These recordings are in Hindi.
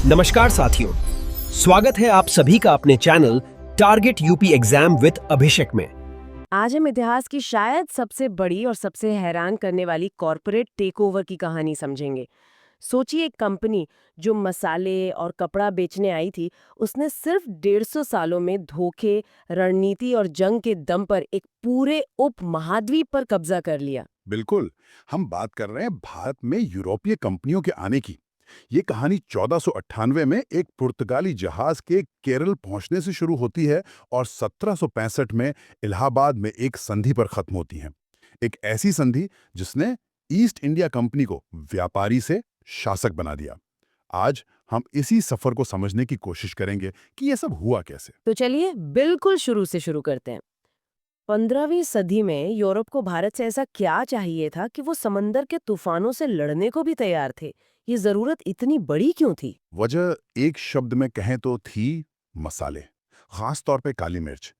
नमस्कार साथियों, स्वागत है आप सभी का अपने channel target UP exam with Abhishek में। आज हम इतिहास की शायद सबसे बड़ी और सबसे हैरान करने वाली कॉरपोरेट टेकओवर की कहानी समझेंगे। सोचिए एक कंपनी जो मसाले और कपड़ा बेचने आई थी, उसने सिर्फ 150 सालों में धोखे, रणनीति और जंग के दम पर एक पूरे उपमहाद्वीप पर कब्जा कर लिया। बिल्कुल। हम बात कर रहे हैं भारत में यूरोपीय कंपनियों के आने की। ये कहानी 1498 में एक पुर्तगाली जहाज के केरल पहुंचने से शुरू होती है और 1765 में इलाहाबाद में एक संधि पर खत्म होती है। एक ऐसी संधि जिसने ईस्ट इंडिया कंपनी को व्यापारी से शासक बना दिया। आज हम इसी सफर को समझने की कोशिश करेंगे कि यह सब हुआ कैसे। तो चलिए बिल्कुल शुरू से शुरू करते हैं। 15वीं सदी में यूरोप को भारत से ऐसा क्या चाहिए था कि वो समंदर के तूफानों से लड़ने को भी तैयार थे? ये जरूरत इतनी बड़ी क्यों थी? वजह एक शब्द में कहें तो थी मसाले, खास तौर पे काली मिर्च।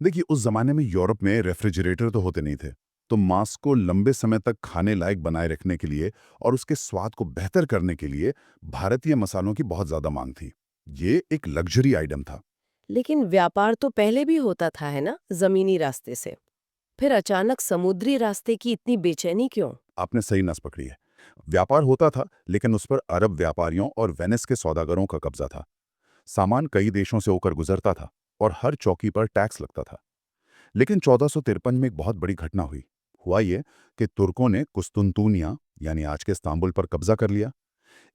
देखिए, उस जमाने में यूरोप में रेफ्रिजरेटर तो होते नहीं थे, तो मांस को लंबे समय तक खाने लायक बनाए रखने के लिए और उसके स्वाद को बेहतर करने के लिए भारतीय मसालों की बहुत ज्यादा मांग थी। ये एक लग्जरी आइटम था। लेकिन व्यापार तो पहले भी होता था, है ना, जमीनी रास्ते से। फिर अचानक समुद्री रास्ते की इतनी बेचैनी क्यों? आपने सही नस पकड़ी है। व्यापार होता था, लेकिन उस पर अरब व्यापारियों और वेनिस के सौदागरों का कब्जा था। सामान कई देशों से होकर गुजरता था और हर चौकी पर टैक्स लगता था। लेकिन 1453 में एक बहुत बड़ी घटना हुई। हुआ ये कि तुर्कों ने कुस्तुनतूनिया यानी आज के इस्तांबुल पर कब्जा कर लिया।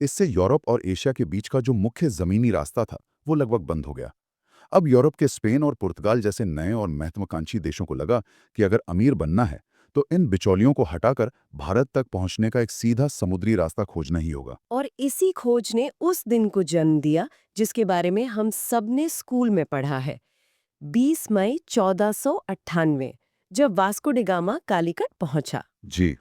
इससे यूरोप और एशिया के बीच का जो मुख्य जमीनी रास्ता था, वो लगभग बंद हो गया। अब यूरोप के स्पेन और पुर्तगाल जैसे नए और महत्वाकांक्षी देशों को लगा कि अगर अमीर बनना है तो इन बिचौलियों को हटाकर भारत तक पहुंचने का एक सीधा समुद्री रास्ता खोजना ही होगा। और इसी खोज ने उस दिन को जन्म दिया जिसके बारे में हम सबने स्कूल में पढ़ा है। 20 मई 1498, जब वास्को डी गामा कालीकट पहुंचा। जी।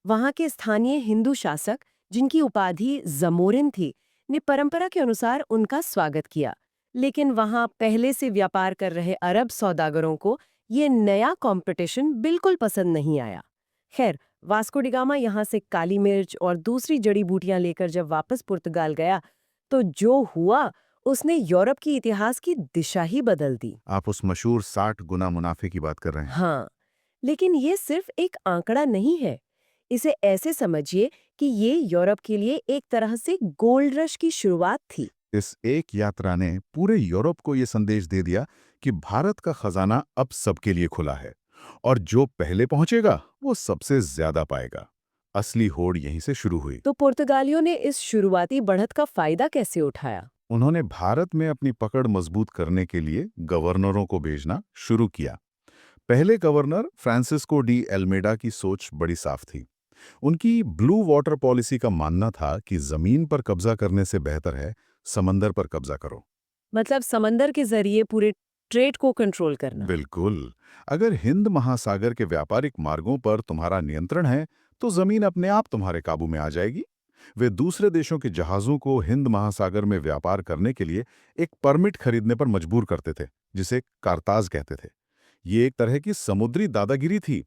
वहां के स्थानीय हिंदू शासक, जिनकी उपाधि जमोरिन थी, ने परंपरा के अनुसार उनका स्वागत किया। लेकिन वहां पहले से व्यापार कर रहे अरब सौदागरों को ये नया कंपटीशन बिल्कुल पसंद नहीं आया। खैर, वास्को डी गामा यहाँ से काली मिर्च और दूसरी जड़ी बूटियां लेकर जब वापस पुर्तगाल गया, तो जो हुआ उसने यूरोप की इतिहास की दिशा ही बदल दी। आप उस मशहूर 60 गुना मुनाफे की बात कर रहे हैं। हाँ, लेकिन ये सिर्फ एक आंकड़ा नहीं है। इसे ऐसे समझिए कि ये यूरोप के लिए एक तरह से गोल्ड रश की शुरुआत थी। इस एक यात्रा ने पूरे यूरोप को ये संदेश दे दिया कि भारत का खजाना अब सबके लिए खुला है और जो पहले पहुंचेगा वो सबसे ज्यादा पाएगा। असली होड़ यहीं से शुरू हुई। तो पुर्तगालियों ने इस शुरुआती बढ़त का फायदा कैसे उठाया? उन्होंने भारत में अपनी पकड़ मजबूत करने के लिए गवर्नरों को भेजना शुरू किया। पहले गवर्नर फ्रांसिस्को डी एल्मेडा की सोच बड़ी साफ थी। उनकी ब्लू वाटर पॉलिसी का मानना था कि जमीन पर कब्जा करने से बेहतर है समंदर पर कब्जा करो। मतलब समंदर के जरिए पूरे ट्रेड को कंट्रोल करना। बिल्कुल। अगर हिंद महासागर के व्यापारिक मार्गों पर तुम्हारा नियंत्रण है, तो जमीन अपने आप तुम्हारे काबू में आ जाएगी। वे दूसरे देशों के जहाजों को हिंद महासागर में व्यापार करने के लिए एक परमिट खरीदने पर मजबूर करते थे, जिसे कारताज कहते थे। ये एक तरह की समुद्री दादागिरी थी।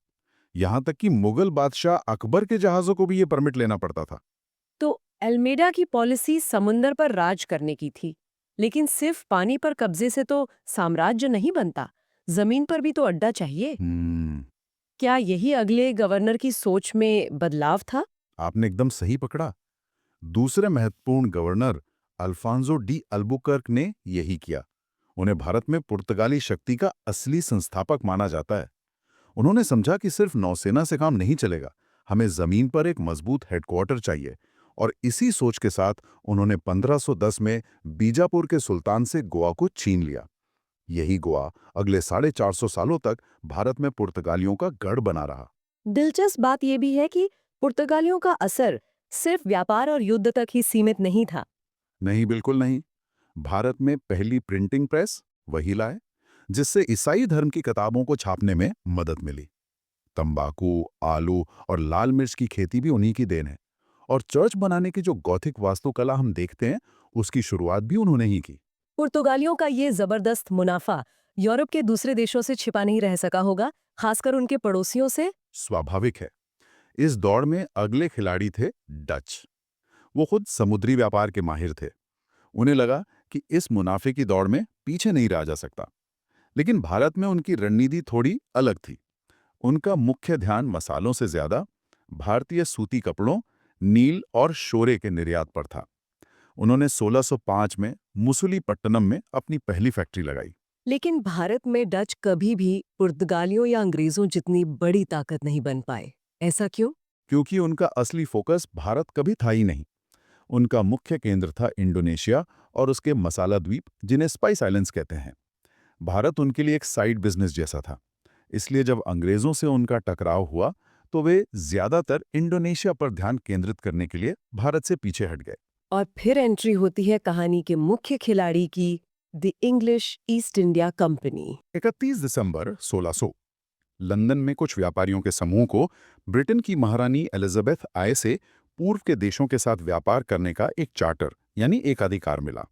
यहां तक कि मुगल बादशाह अकबर के जहाजों को भी ये परमिट लेना पड़ता था। तो अल्मेडा की पॉलिसी समुंदर पर राज करने की थी। लेकिन सिर्फ पानी पर कब्जे से तो साम्राज्य नहीं बनता, जमीन पर भी तो अड्डा चाहिए। हम्म। क्या यही अगले गवर्नर की सोच में बदलाव था? आपने एकदम सही पकड़ा। दूसरे महत्वपूर्ण गवर्नर अल्फांसो डी अल्बुकर्क ने यही किया। उन्हें भारत में पुर्तगाली शक्ति का असली संस्थापक माना जाता है। उन्होंने समझा कि सिर्फ नौसेना से काम नहीं चलेगा, हमें जमीन पर एक मजबूत हेडक्वार्टर चाहिए। और इसी सोच के साथ उन्होंने 1510 में बीजापुर के सुल्तान से गोवा को छीन लिया। यही गोवा अगले 450 सालों तक भारत में पुर्तगालियों का गढ़ बना रहा। दिलचस्प बात यह भी है कि पुर्तगालियों का असर सिर्फ व्यापार और युद्ध तक ही सीमित नहीं था। नहीं, बिल्कुल नहीं। भारत में पहली प्रिंटिंग प्रेस वही लाए, जिससे ईसाई धर्म की किताबों को छापने में मदद मिली। तंबाकू, आलू और लाल मिर्च की खेती भी उन्हीं की देन है। और चर्च बनाने की जो गॉथिक वास्तुकला हम देखते हैं, उसकी शुरुआत भी उन्होंने ही की। पुर्तगालियों का ये जबरदस्त मुनाफा यूरोप के दूसरे देशों से छिपा नहीं रह सका होगा, खासकर उनके पड़ोसियों से। स्वाभाविक है। इस दौड़ में अगले खिलाड़ी थे डच। वो खुद समुद्री व्यापार के माहिर थे। उन्हें लगा कि इस मुनाफे की दौड़ में पीछे नहीं रहा जा सकता। लेकिन भारत में उनकी रणनीति थोड़ी अलग थी। उनका मुख्य ध्यान मसालों से ज्यादा भारतीय सूती कपड़ों, नील और शोरे के निर्यात पर था। उन्होंने 1605 में मुसुलीपट्टनम में अपनी पहली फैक्ट्री लगाई। लेकिन भारत में डच कभी भी पुर्तगालियों या अंग्रेजों जितनी बड़ी ताकत नहीं बन पाए। ऐसा क्यों? क्योंकि उनका असली फोकस भारत कभी था ही नहीं। उनका मुख्य केंद्र था इंडोनेशिया और उसके मसाला द्वीप, जिन्हें स्पाइस आइलैंड्स कहते हैं। भारत उनके लिए एक साइड बिजनेस जैसा था। इसलिए जब अंग्रेजों से उनका टकराव हुआ तो वे ज्यादातर इंडोनेशिया पर ध्यान केंद्रित करने के लिए भारत से पीछे हट गए। और फिर एंट्री होती है कहानी के मुख्य खिलाड़ी की, the English east India company. 31 December 1600 London में कुछ व्यापारियों के समूह को ब्रिटेन की महारानी एलिजाबेथ आय से पूर्व के देशों के साथ व्यापार करने का एक चार्टर यानी एक अधिकार मिला।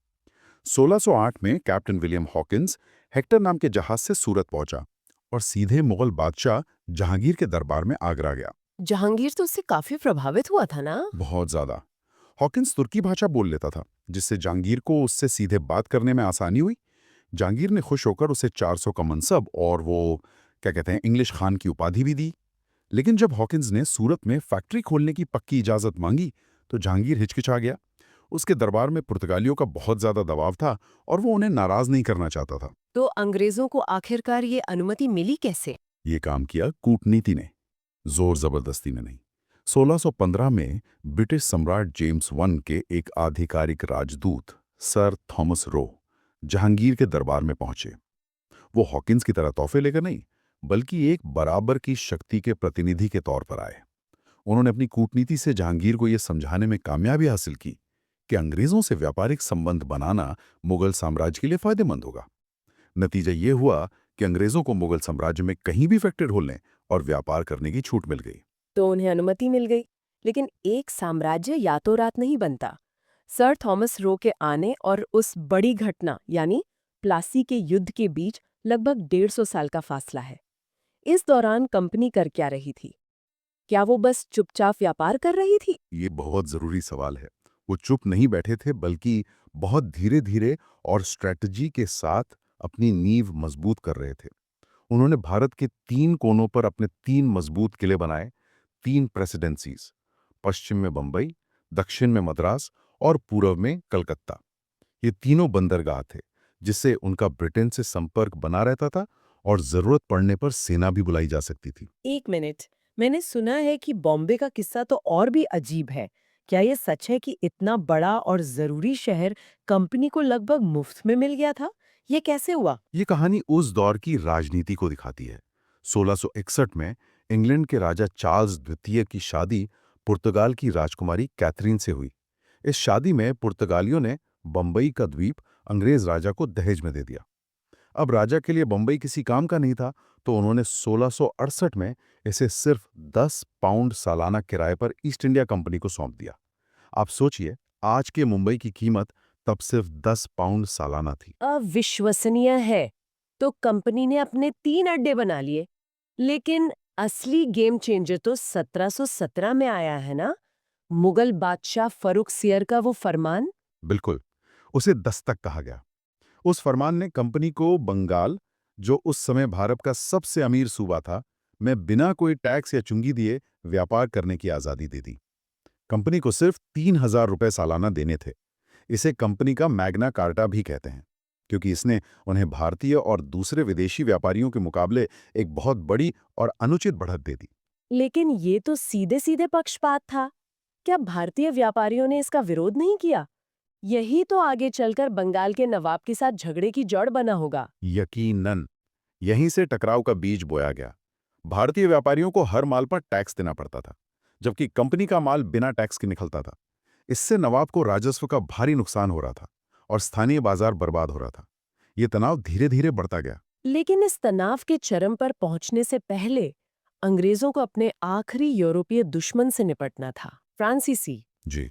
1608 में कैप्टन विलियम हॉकिंस हेक्टर नाम के जहाज से सूरत पहुंचा और सीधे मुगल बादशाह जहांगीर के दरबार में आगरा गया। जहांगीर तो उससे काफी प्रभावित हुआ था ना? बहुत ज्यादा। हॉकिंस तुर्की भाषा बोल लेता था, जिससे जहांगीर को उससे सीधे बात करने में आसानी हुई। जहांगीर ने खुश होकर उसे 400 का मनसब और वो क्या कहते हैं इंग्लिश खान की उपाधि भी दी। लेकिन जब हॉकिंस ने सूरत में फैक्ट्री खोलने की पक्की इजाजत मांगी तो जहांगीर हिचकिचा गया। उसके दरबार में पुर्तगालियों का बहुत ज्यादा दबाव था और वो उन्हें नाराज नहीं करना चाहता था। तो अंग्रेजों को आखिरकार ये अनुमति मिली कैसे? ये काम किया कूटनीति ने, जोर जबरदस्ती ने नहीं। 1615 में ब्रिटिश सम्राट जेम्स वन के एक आधिकारिक राजदूत सर थॉमस रो जहांगीर के दरबार में पहुंचे। वो हॉकिंस की तरह तोहफे लेकर नहीं, बल्कि एक बराबर की शक्ति के प्रतिनिधि के तौर पर आए। उन्होंने अपनी कूटनीति से जहांगीर को यह समझाने में कामयाबी हासिल की कि अंग्रेजों से व्यापारिक संबंध बनाना मुगल साम्राज्य के लिए फायदेमंद होगा। नतीजा ये हुआ कि अंग्रेजों को मुगल साम्राज्य में कहीं भी फैक्ट्री खोलने और व्यापार करने की छूट मिल गई। तो उन्हें अनुमति मिल गई, लेकिन एक साम्राज्य या तो रात नहीं बनता। सर थॉमस रो के आने और उस बड़ी घटना यानी प्लासी के युद्ध के बीच लगभग 150 साल का फासला है। इस दौरान कंपनी कर क्या रही थी? क्या वो बस चुपचाप व्यापार कर रही थी? ये बहुत जरूरी सवाल है। वो चुप नहीं बैठे थे, बल्कि बहुत धीरे धीरे और स्ट्रेटजी के साथ अपनी नींव मजबूत कर रहे थे। उन्होंने भारत के 3 कोनों पर अपने 3 मजबूत किले बनाए, 3 प्रेसिडेंसीज, पश्चिम में बंबई, दक्षिण में मद्रास और पूर्व में कलकत्ता। ये तीनों बंदरगाह थे, जिससे उनका ब्रिटेन से संपर्क बना रहता था और जरूरत पड़ने पर सेना भी बुलाई जा सकती थी। एक मिनट, मैंने सुना है कि बॉम्बे का किस्सा तो और भी अजीब है। क्या ये सच है कि इतना बड़ा और जरूरी शहर कंपनी को लगभग मुफ्त में मिल गया था? ये कैसे हुआ? ये कहानी उस दौर की राजनीति को दिखाती है। 1661 में इंग्लैंड के राजा चार्ल्स द्वितीय की शादी पुर्तगाल की राजकुमारी कैथरीन से हुई। इस शादी में पुर्तगालियों ने बंबई का द्वीप अंग्रेज राजा को दहेज में दे दिया। अब राजा के लिए बंबई किसी काम का नहीं था, तो उन्होंने 1668 में इसे सिर्फ 10 पाउंड सालाना किराए पर ईस्ट इंडिया कंपनी को सौंप दिया। आप सोचिए, आज के मुंबई की कीमत तब सिर्फ 10 पाउंड सालाना थी। अविश्वसनीय है। तो कंपनी ने अपने 3 अड्डे बना लिए। लेकिन असली गेम चेंजर तो 1717 में आया है ना? मुगल बादशाह फरुख सियर का वो फरमान। बिल्कुल, उसे दस्तक कहा गया। उस फरमान ने कंपनी को बंगाल, जो उस समय भारत का सबसे अमीर सूबा था, में बिना कोई टैक्स या चुंगी दिए व्यापार करने की आज़ादी दे दी। कंपनी को सिर्फ 3000 रुपए सालाना देने थे। इसे कंपनी का मैग्ना कार्टा भी कहते हैं, क्योंकि इसने उन्हें भारतीय और दूसरे विदेशी व्यापारियों के मुकाबले एक बहुत बड़ी और अनुचित बढ़त दे दी। लेकिन ये तो सीधे सीधे पक्षपात था। क्या भारतीय व्यापारियों ने इसका विरोध नहीं किया? यही तो आगे चलकर बंगाल के नवाब के साथ झगड़े की जड़ बना होगा। यकीनन यहीं से टकराव का बीज बोया गया। भारतीय व्यापारियों को हर माल पर टैक्स देना पड़ता था, जबकि कंपनी का माल बिना टैक्स के निकलता था। इससे नवाब को राजस्व का भारी नुकसान हो रहा था और स्थानीय बाजार बर्बाद हो रहा था। ये तनाव धीरे धीरे बढ़ता गया। लेकिन इस तनाव के चरम पर पहुंचने से पहले अंग्रेजों को अपने आखिरी यूरोपीय दुश्मन से निपटना था, फ्रांसीसी। जी,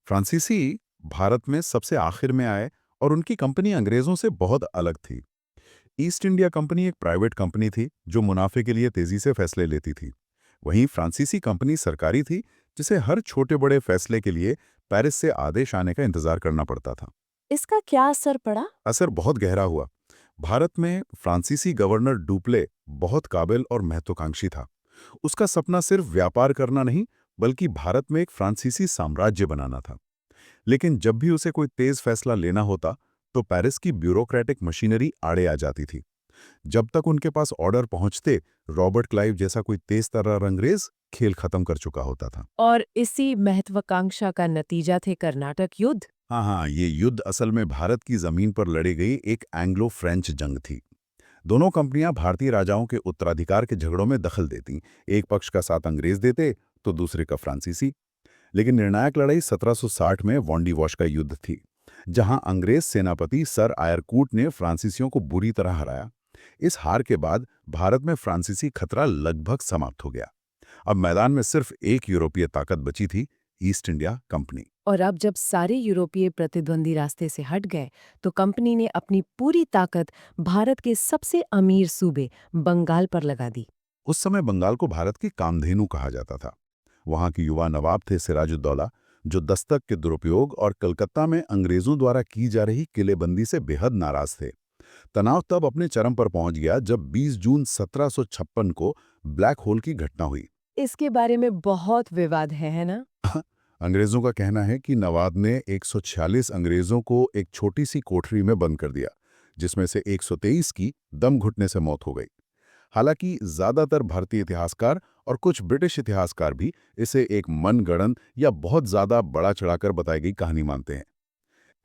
फ्रांसीसी भारत में सबसे आखिर में आए और उनकी कंपनी अंग्रेजों से बहुत अलग थी। ईस्ट इंडिया कंपनी एक प्राइवेट कंपनी थी जो मुनाफे के लिए तेजी से फैसले लेती थी। वहीं फ्रांसीसी कंपनी सरकारी थी, जिसे हर छोटे बड़े फैसले के लिए पेरिस से आदेश आने का इंतजार करना पड़ता था। इसका क्या असर पड़ा? असर बहुत गहरा हुआ। भारत में फ्रांसीसी गवर्नर डुप्ले बहुत काबिल और महत्वाकांक्षी था। उसका सपना सिर्फ व्यापार करना नहीं, बल्कि भारत में एक फ्रांसीसी साम्राज्य बनाना था। लेकिन जब भी उसे कोई तेज फैसला लेना होता, तो पेरिस की ब्यूरोक्रेटिक मशीनरी आड़े आ जाती थी। जब तक उनके पास ऑर्डर पहुंचते, रॉबर्ट क्लाइव जैसा कोई तेज तर्रार अंग्रेज खेल खत्म कर चुका होता था। और इसी महत्वाकांक्षा का नतीजा थे कर्नाटक युद्ध। हाँ, ये युद्ध असल में भारत की जमीन पर लड़ी गई एक एंग्लो फ्रेंच जंग थी। दोनों कंपनियां भारतीय राजाओं के उत्तराधिकार के झगड़ों में दखल देती। एक पक्ष का साथ अंग्रेज देते, तो दूसरे का फ्रांसीसी। लेकिन निर्णायक लड़ाई 1760 में वॉन्डीवॉश का युद्ध थी, जहां अंग्रेज सेनापति सर आयरकूट ने फ्रांसीसियों को बुरी तरह हराया। इस हार के बाद भारत में फ्रांसीसी खतरा लगभग समाप्त हो गया। अब मैदान में सिर्फ एक यूरोपीय ताकत बची थी, ईस्ट इंडिया कंपनी। और अब जब सारे यूरोपीय प्रतिद्वंदी रास्ते से हट गए, तो कंपनी ने अपनी पूरी ताकत भारत के सबसे अमीर सूबे बंगाल पर लगा दी। उस समय बंगाल को भारत की कामधेनु कहा जाता था। वहां के युवा नवाब थे सिराजुद्दौला, जो दस्तक के दुरुपयोग और कलकत्ता में अंग्रेजों द्वारा की जा रही किलेबंदी से बेहद नाराज थे। तनाव तब अपने चरम पर पहुंच गया जब 20 जून 1756 को ब्लैक होल की घटना हुई। इसके बारे में बहुत विवाद है ना? अंग्रेजों का कहना है कि नवाब ने 146 अंग्रेजों को एक छोटी सी कोठरी में बंद कर दिया, जिसमें से 123 की दम घुटने से मौत हो गई। हालांकि ज्यादातर भारतीय इतिहासकार और कुछ ब्रिटिश इतिहासकार भी इसे एक मनगढ़ंत या बहुत ज्यादा बड़ा चढ़ाकर बताई गई कहानी मानते हैं।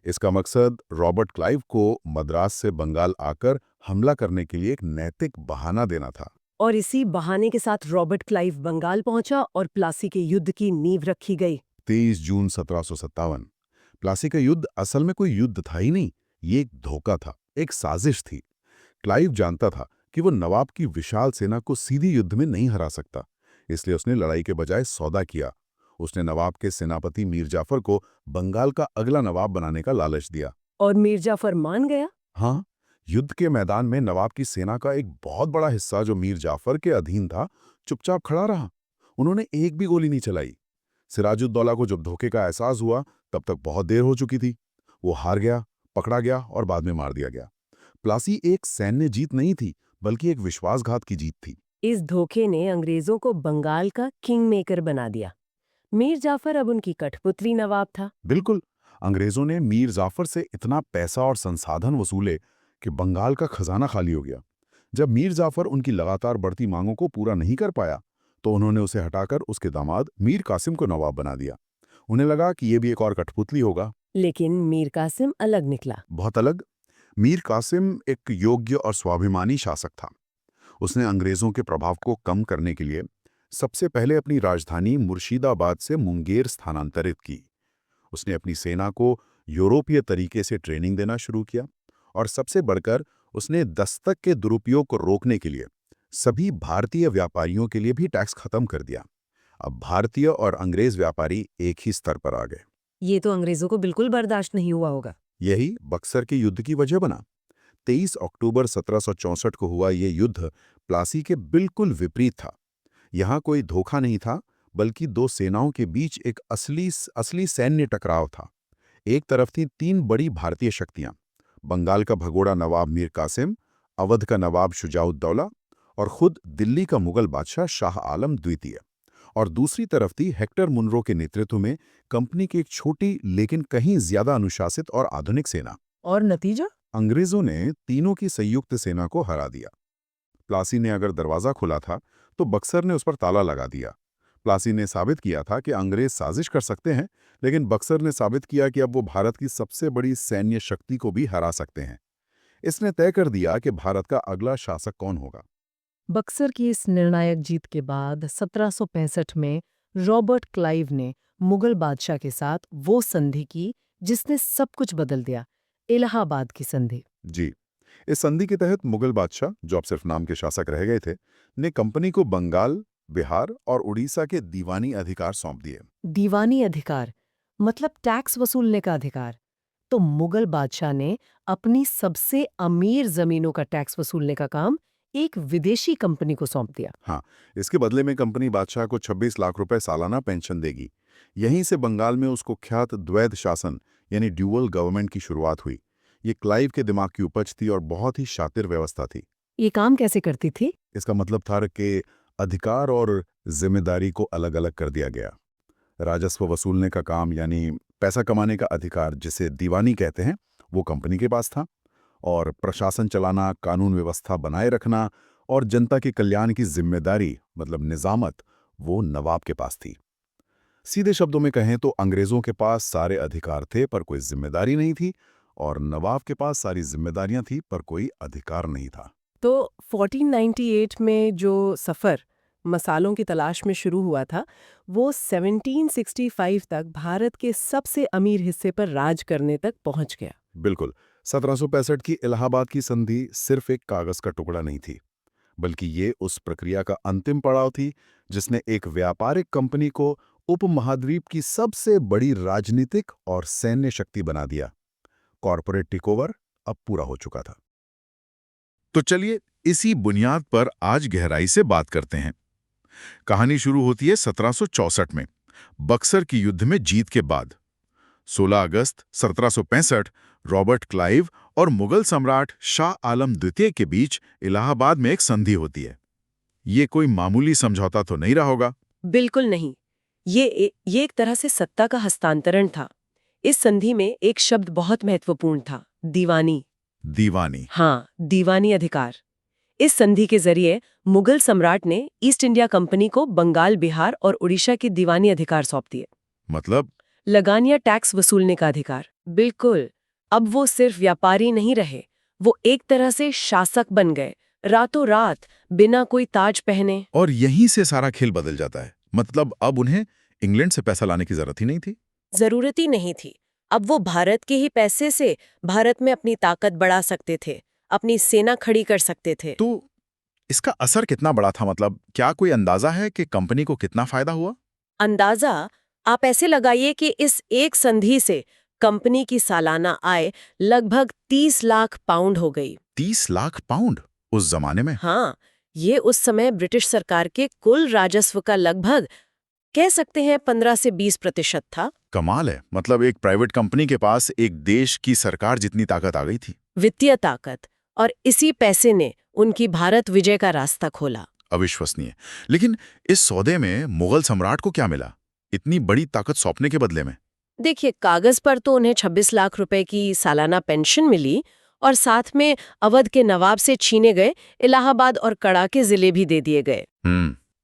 इसका मकसद रॉबर्ट क्लाइव को मद्रास से बंगाल आकर हमला करने के लिए एक नैतिक बहाना देना था। और इसी बहाने के साथ रॉबर्ट क्लाइव बंगाल पहुंचा और प्लासी के युद्ध की नींव रखी गई। 23 जून 1757। प्लासी का युद्ध असल में कोई युद्ध था ही नहीं, ये एक धोखा था, एक साजिश थी। क्लाइव जानता था कि वो नवाब की विशाल सेना को सीधी युद्ध में नहीं हरा सकता, इसलिए उसने लड़ाई के बजाय सौदा किया। उसने नवाब के सेनापति मीर जाफर को बंगाल का अगला नवाब बनाने का लालच दिया। और मीर जाफर मान गया। हाँ, युद्ध के मैदान में नवाब की सेना का एक बहुत बड़ा हिस्सा जो मीर जाफर के अधीन था, चुपचाप खड़ा रहा। उन्होंने एक भी गोली नहीं चलाई। सिराजुद्दौला को जब धोखे का एहसास हुआ, तब तक बहुत देर हो चुकी थी। वो हार गया, पकड़ा गया और बाद में मार दिया गया। प्लासी एक सैन्य जीत नहीं थी, बल्कि एक विश्वासघात की जीत थी। इस धोखे ने अंग्रेजों को बंगाल का किंग मेकर बना दिया। मीर जाफर अब उनकी कठपुतली नवाब था। बिल्कुल, अंग्रेजों ने मीर जाफर से इतना पैसा और संसाधन वसूले कि बंगाल का खजाना खाली हो गया। जब मीर जाफर उनकी लगातार बढ़ती मांगों को पूरा नहीं कर पाया, तो उन्होंने उसे हटाकर उसके दामाद मीर कासिम को नवाब बना दिया। उन्हें लगा कि ये भी एक और कठपुतली होगा। लेकिन मीर कासिम अलग निकला। बहुत अलग। मीर कासिम एक योग्य और स्वाभिमानी शासक था। उसने अंग्रेजों के प्रभाव को कम करने के लिए सबसे पहले अपनी राजधानी मुर्शिदाबाद से मुंगेर स्थानांतरित की। उसने अपनी सेना को यूरोपीय तरीके से ट्रेनिंग देना शुरू किया, और सबसे बढ़कर उसने दस्तक के दुरुपयोग को रोकने के लिए सभी भारतीय व्यापारियों के लिए भी टैक्स खत्म कर दिया। अब भारतीय और अंग्रेज व्यापारी एक ही स्तर पर आ गए। ये तो अंग्रेजों को बिल्कुल बर्दाश्त नहीं हुआ होगा। यही बक्सर के युद्ध की वजह बना। 23 अक्टूबर 1764 को हुआ ये युद्ध प्लासी के बिल्कुल विपरीत था। यहाँ कोई धोखा नहीं था, बल्कि दो सेनाओं के बीच एक असली सैन्य टकराव था। एक तरफ थी तीन बड़ी भारतीय शक्तियां, बंगाल का भगोड़ा नवाब मीर कासिम, अवध का नवाब शुजाउद्दौला और खुद दिल्ली का मुगल बादशाह शाह आलम द्वितीय। और दूसरी तरफ थी हेक्टर मुनरो के नेतृत्व में कंपनी की एक छोटी लेकिन कहीं ज्यादा अनुशासित और आधुनिक सेना। और नतीजा? अंग्रेजों ने तीनों की संयुक्त सेना को हरा दिया। प्लासी ने अगर दरवाजा खुला था, तो बक्सर ने उस पर ताला लगा दिया। प्लासी ने साबित किया था कि अंग्रेज साजिश कर सकते हैं, लेकिन बक्सर ने साबित किया कि अब वो भारत की सबसे बड़ी सैन्य शक्ति को भी हरा सकते हैं। इसने तय कर दिया कि भारत का अगला शासक कौन होगा। बक्सर की इस निर्णायक जीत के बाद 1765 में रॉबर्ट क्लाइव ने मुगल बादशाह के साथ वो संधि की जिसने सब कुछ बदल दिया, इलाहाबाद की संधि। जी, इस संधि के तहत मुगल बादशाह, जो अब सिर्फ नाम के शासक रह गए थे, ने कंपनी को बंगाल, बिहार और उड़ीसा के दीवानी अधिकार सौंप दिए। दीवानी अधिकार मतलब टैक्स वसूलने का अधिकार। तो मुगल बादशाह ने अपनी सबसे अमीर जमीनों का टैक्स वसूलने का काम एक विदेशी कंपनी को सौंप दिया। हाँ, इसके बदले में कंपनी बादशाह को 26 लाख रुपए सालाना पेंशन देगी। यहीं से बंगाल में उसको ख्यात द्वैध शासन यानी ड्यूअल गवर्नमेंट की शुरुआत हुई। ये क्लाइव के दिमाग की उपज थी और बहुत ही शातिर व्यवस्था थी। ये काम कैसे करती थी? इसका मतलब था कि अधिकार और जिम्मेदारी को अलग अलग कर दिया गया। राजस्व वसूलने का काम यानी पैसा कमाने का अधिकार, जिसे दीवानी कहते हैं, वो कंपनी के पास था, और प्रशासन चलाना, कानून व्यवस्था बनाए रखना और जनता के कल्याण की जिम्मेदारी मतलब निजामत, वो नवाब के पास थी। सीधे शब्दों में कहें तो अंग्रेजों के पास सारे अधिकार थे पर कोई जिम्मेदारी नहीं थी, और नवाब के पास सारी जिम्मेदारियां थी पर कोई अधिकार नहीं था। तो 1498 में जो सफ़र मसालों की तलाश में शुरू हुआ था, वो 1765 तक भारत के सबसे अमीर हिस्से पर राज करने तक पहुंच गया। बिल्कुल। 1765 की इलाहाबाद की संधि सिर्फ एक कागज का टुकड़ा नहीं थी, बल्कि ये उस प्रक्रिया का अंतिम पड़ाव थी जिसने एक व्यापारिक कंपनी को उपमहाद्वीप की सबसे बड़ी राजनीतिक और सैन्य शक्ति बना दिया। कॉर्पोरेट टेकओवर अब पूरा हो चुका था। तो चलिए इसी बुनियाद पर आज गहराई से बात करते हैं। कहानी शुरू होती है 1764 में, बक्सर की युद्ध में जीत के बाद। 16 अगस्त 1765 रॉबर्ट क्लाइव और मुगल सम्राट शाह आलम द्वितीय के बीच इलाहाबाद में एक संधि होती है। ये कोई मामूली समझौता तो नहीं रहा होगा। बिल्कुल नहीं। ये एक तरह से सत्ता का हस्तांतरण था। इस संधि में एक शब्द बहुत महत्वपूर्ण था, दीवानी। दीवानी। हाँ, दीवानी अधिकार। इस संधि के जरिए मुगल सम्राट ने ईस्ट इंडिया कंपनी को बंगाल, बिहार और उड़ीसा के दीवानी अधिकार सौंप दिए। मतलब लगान या टैक्स वसूलने का अधिकार। बिल्कुल। अब वो सिर्फ व्यापारी नहीं रहे, वो एक तरह से शासक बन गए, रातों रात, बिना कोई ताज पहने। और यहीं से सारा खेल बदल जाता है। मतलब अब उन्हें इंग्लैंड से पैसा लाने की जरूरत ही नहीं थी। जरूरत ही नहीं थी। अब वो भारत के ही पैसे से भारत में अपनी ताकत बढ़ा सकते थे, अपनी सेना खड़ी कर सकते थे। तो इसका असर कितना बड़ा था? मतलब क्या कोई अंदाजा है कि कंपनी को कितना फायदा हुआ? अंदाजा आप ऐसे लगाइए कि इस एक संधि से कंपनी की सालाना आय लगभग 30 लाख पाउंड हो गई। 30 लाख पाउंड उस जमाने में? हाँ, ये उस समय ब्रिटिश सरकार के कुल राजस्व का लगभग कह सकते हैं 15 से 20% था। कमाल है। मतलब एक प्राइवेट कंपनी के पास एक देश की सरकार जितनी ताकत आ गई थी। वित्तीय ताकत। और इसी पैसे ने उनकी भारत विजय का रास्ता खोला। अविश्वसनीय। लेकिन इस सौदे में मुगल सम्राट को क्या मिला इतनी बड़ी ताकत सौंपने के बदले में? देखिए, कागज पर तो उन्हें 26 लाख रुपए की सालाना पेंशन मिली और साथ में अवध के नवाब से छीने गए इलाहाबाद और कड़ा के जिले भी दे दिए गए।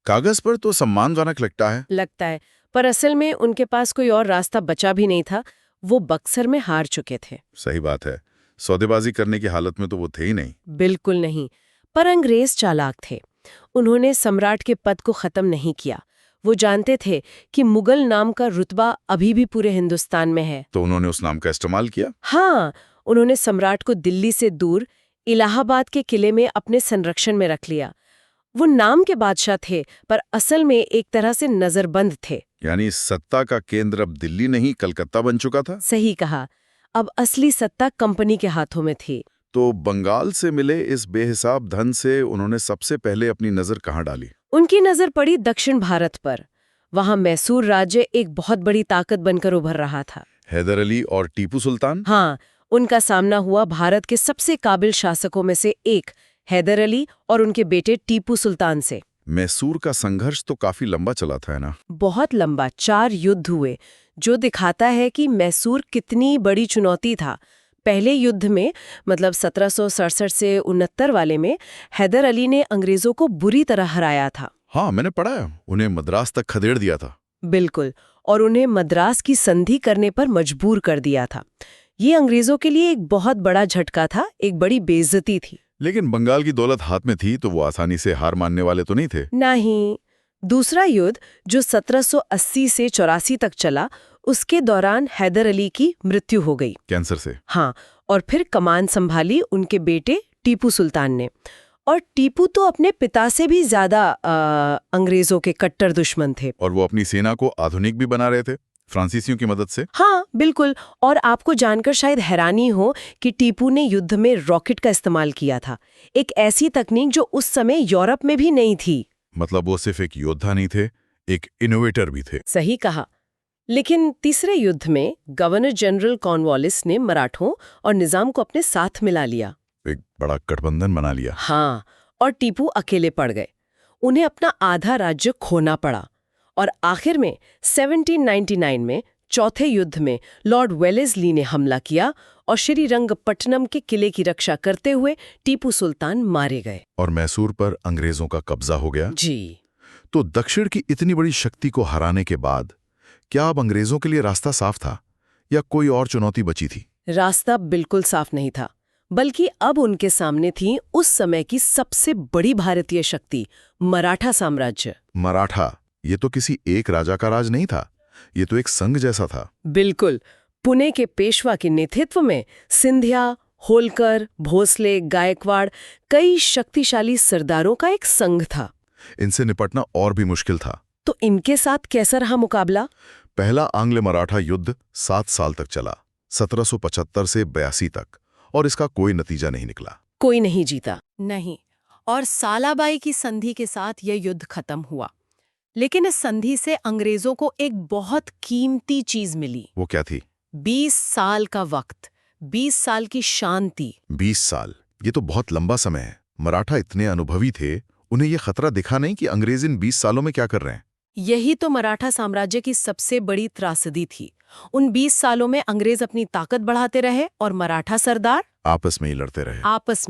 कागज पर तो सम्मानजनक लगता है, पर असल में उनके पास कोई और रास्ता बचा भी नहीं था। वो बक्सर में हार चुके थे। सही बात है। सौदेबाजी करने की हालत में तो वो थे ही नहीं। बिल्कुल नहीं। पर अंग्रेज चालाक थे। उन्होंने सम्राट के पद को खत्म नहीं किया। वो जानते थे कि मुगल नाम का रुतबा अभी भी पूरे हिंदुस्तान में है। तो उन्होंने उस नाम का इस्तेमाल किया। हाँ, उन्होंने सम्राट को दिल्ली से दूर इलाहाबाद के किले में अपने संरक्षण में रख लिया। वो नाम के बादशाह थे पर असल में एक तरह से नजरबंद थे। यानी सत्ता का केंद्र अब दिल्ली नहीं कलकत्ता बन चुका था। सही कहा। अब असली सत्ता कंपनी के हाथों में थी। तो बंगाल से मिले इस बेहिसाब धन से उन्होंने सबसे पहले अपनी नजर कहाँ डाली? उनकी नजर पड़ी दक्षिण भारत पर। वहां मैसूर राज्य एक बहुत बड़ी ताकत बनकर उभर रहा था। हैदर अली और टीपू सुल्तान? हाँ, उनका सामना हुआ भारत के सबसे काबिल शासकों में से एक हैदर अली और उनके बेटे टीपू सुल्तान से। मैसूर का संघर्ष तो काफी लंबा चला था, है ना? बहुत लंबा, 4 युद्ध हुए, जो दिखाता है कि मैसूर कितनी बड़ी चुनौती था। पहले युद्ध में मतलब 1767 से 69 वाले में हैदर अली ने अंग्रेजों को बुरी तरह हराया था। हाँ, मैंने पढ़ा है। उन्हें मद्रास तक खदेड़ दिया था। बिल्कुल, और उन्हें मद्रास की संधि करने पर मजबूर कर दिया था। ये अंग्रेजों के लिए एक बहुत बड़ा झटका था, एक बड़ी बेइज्जती थी। लेकिन बंगाल की दौलत हाथ में थी तो वो आसानी से हार मानने वाले तो नहीं थे। नहीं। दूसरा युद्ध जो 1780 से 84 तक चला, उसके दौरान हैदर अली की मृत्यु हो गई कैंसर से। हाँ, और फिर कमान संभाली उनके बेटे टीपू सुल्तान ने। और टीपू तो अपने पिता से भी ज्यादा अंग्रेजों के कट्टर दुश्मन थे। और वो अपनी सेना को आधुनिक भी बना रहे थे फ्रांसीसियों की मदद से। हाँ, बिल्कुल। और आपको जानकर शायद हैरानी हो कि टीपू ने युद्ध में रॉकेट का इस्तेमाल किया था, एक ऐसी तकनीक जो उस समय यूरोप में भी नहीं थी। मतलब वो सिर्फ एक योद्धा नहीं थे, एक इनोवेटर भी थे। सही कहा। लेकिन तीसरे युद्ध में गवर्नर जनरल कॉर्नवालिस ने मराठों और निजाम को अपने साथ मिला लिया। एक बड़ा गठबंधन बना लिया। हाँ, और टीपू अकेले पड़ गए। उन्हें अपना आधा राज्य खोना पड़ा और आखिर में 1799 में चौथे युद्ध में लॉर्ड वेलेस्ली ने हमला किया और श्रीरंगपट्टनम के किले की रक्षा करते हुए टीपू सुल्तान मारे गए। और मैसूर पर अंग्रेजों का कब्जा हो गया। जी। तो दक्षिण की इतनी बड़ी शक्ति को हराने के बाद क्या अब अंग्रेजों के लिए रास्ता साफ था या कोई और चुनौती बची थी? रास्ता बिल्कुल साफ नहीं था, बल्कि अब उनके सामने थी उस समय की सबसे बड़ी भारतीय शक्ति, मराठा साम्राज्य। मराठा, ये तो किसी एक राजा का राज नहीं था, ये तो एक संघ जैसा था। बिल्कुल। पुणे के पेशवा के नेतृत्व में सिंधिया, होलकर, भोसले, गायकवाड़, कई शक्तिशाली सरदारों का एक संघ था। इनसे निपटना और भी मुश्किल था। तो इनके साथ कैसा रहा मुकाबला? पहला आंग्ल मराठा युद्ध 7 साल तक चला, 1775 से 82 तक, और इसका कोई नतीजा नहीं निकला। कोई नहीं जीता। नहीं। और सालाबाई की संधि के साथ यह युद्ध खत्म हुआ। लेकिन इस संधि से अंग्रेजों को एक बहुत कीमती चीज मिली। वो क्या थी? 20 साल का वक्त, 20 साल की शांति। 20 साल, ये तो बहुत लंबा समय है। मराठा इतने अनुभवी थे, उन्हें यह खतरा दिखा नहीं कि अंग्रेज इन 20 सालों में क्या कर रहे हैं। यही तो मराठा साम्राज्य की सबसे बड़ी त्रासदी थी। उन 20 सालों में अंग्रेज अपनी ताकत बढ़ाते रहे और मराठा सरदार आपस में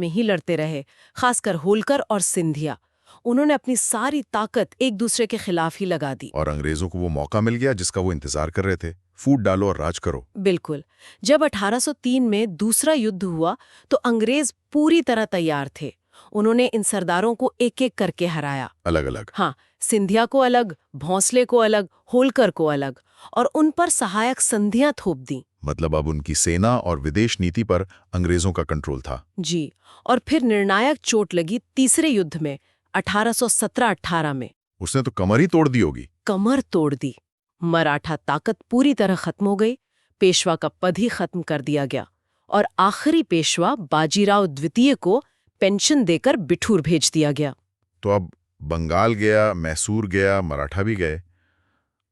ही लड़ते रहे। खासकर होलकर और सिंधिया। उन्होंने अपनी सारी ताकत एक दूसरे के खिलाफ ही लगा दी। और अंग्रेजों को वो मौका मिल गया जिसका वो इंतजार कर रहे थे, फूट डालो और राज करो। बिल्कुल। जब 1803 में दूसरा युद्ध हुआ तो अंग्रेज पूरी तरह तैयार थे। उन्होंने इन सरदारों को एक एक करके हराया। अलग अलग। हाँ, सिंधिया को अलग, भोंसले को अलग, होलकर को अलग, और उन पर सहायक संधियां थोप दी। मतलब अब उनकी सेना और विदेश नीति पर अंग्रेजों का कंट्रोल था। जी। और फिर निर्णायक चोट लगी तीसरे युद्ध में 1817-18 में। उसने तो कमर ही तोड़ दी होगी। कमर तोड़ दी। मराठा ताकत पूरी तरह खत्म हो गई। पेशवा का पद ही खत्म कर दिया गया और आखिरी पेशवा बाजीराव द्वितीय को पेंशन देकर बिठूर भेज दिया गया। तो अब बंगाल गया, मैसूर गया, मराठा भी गए।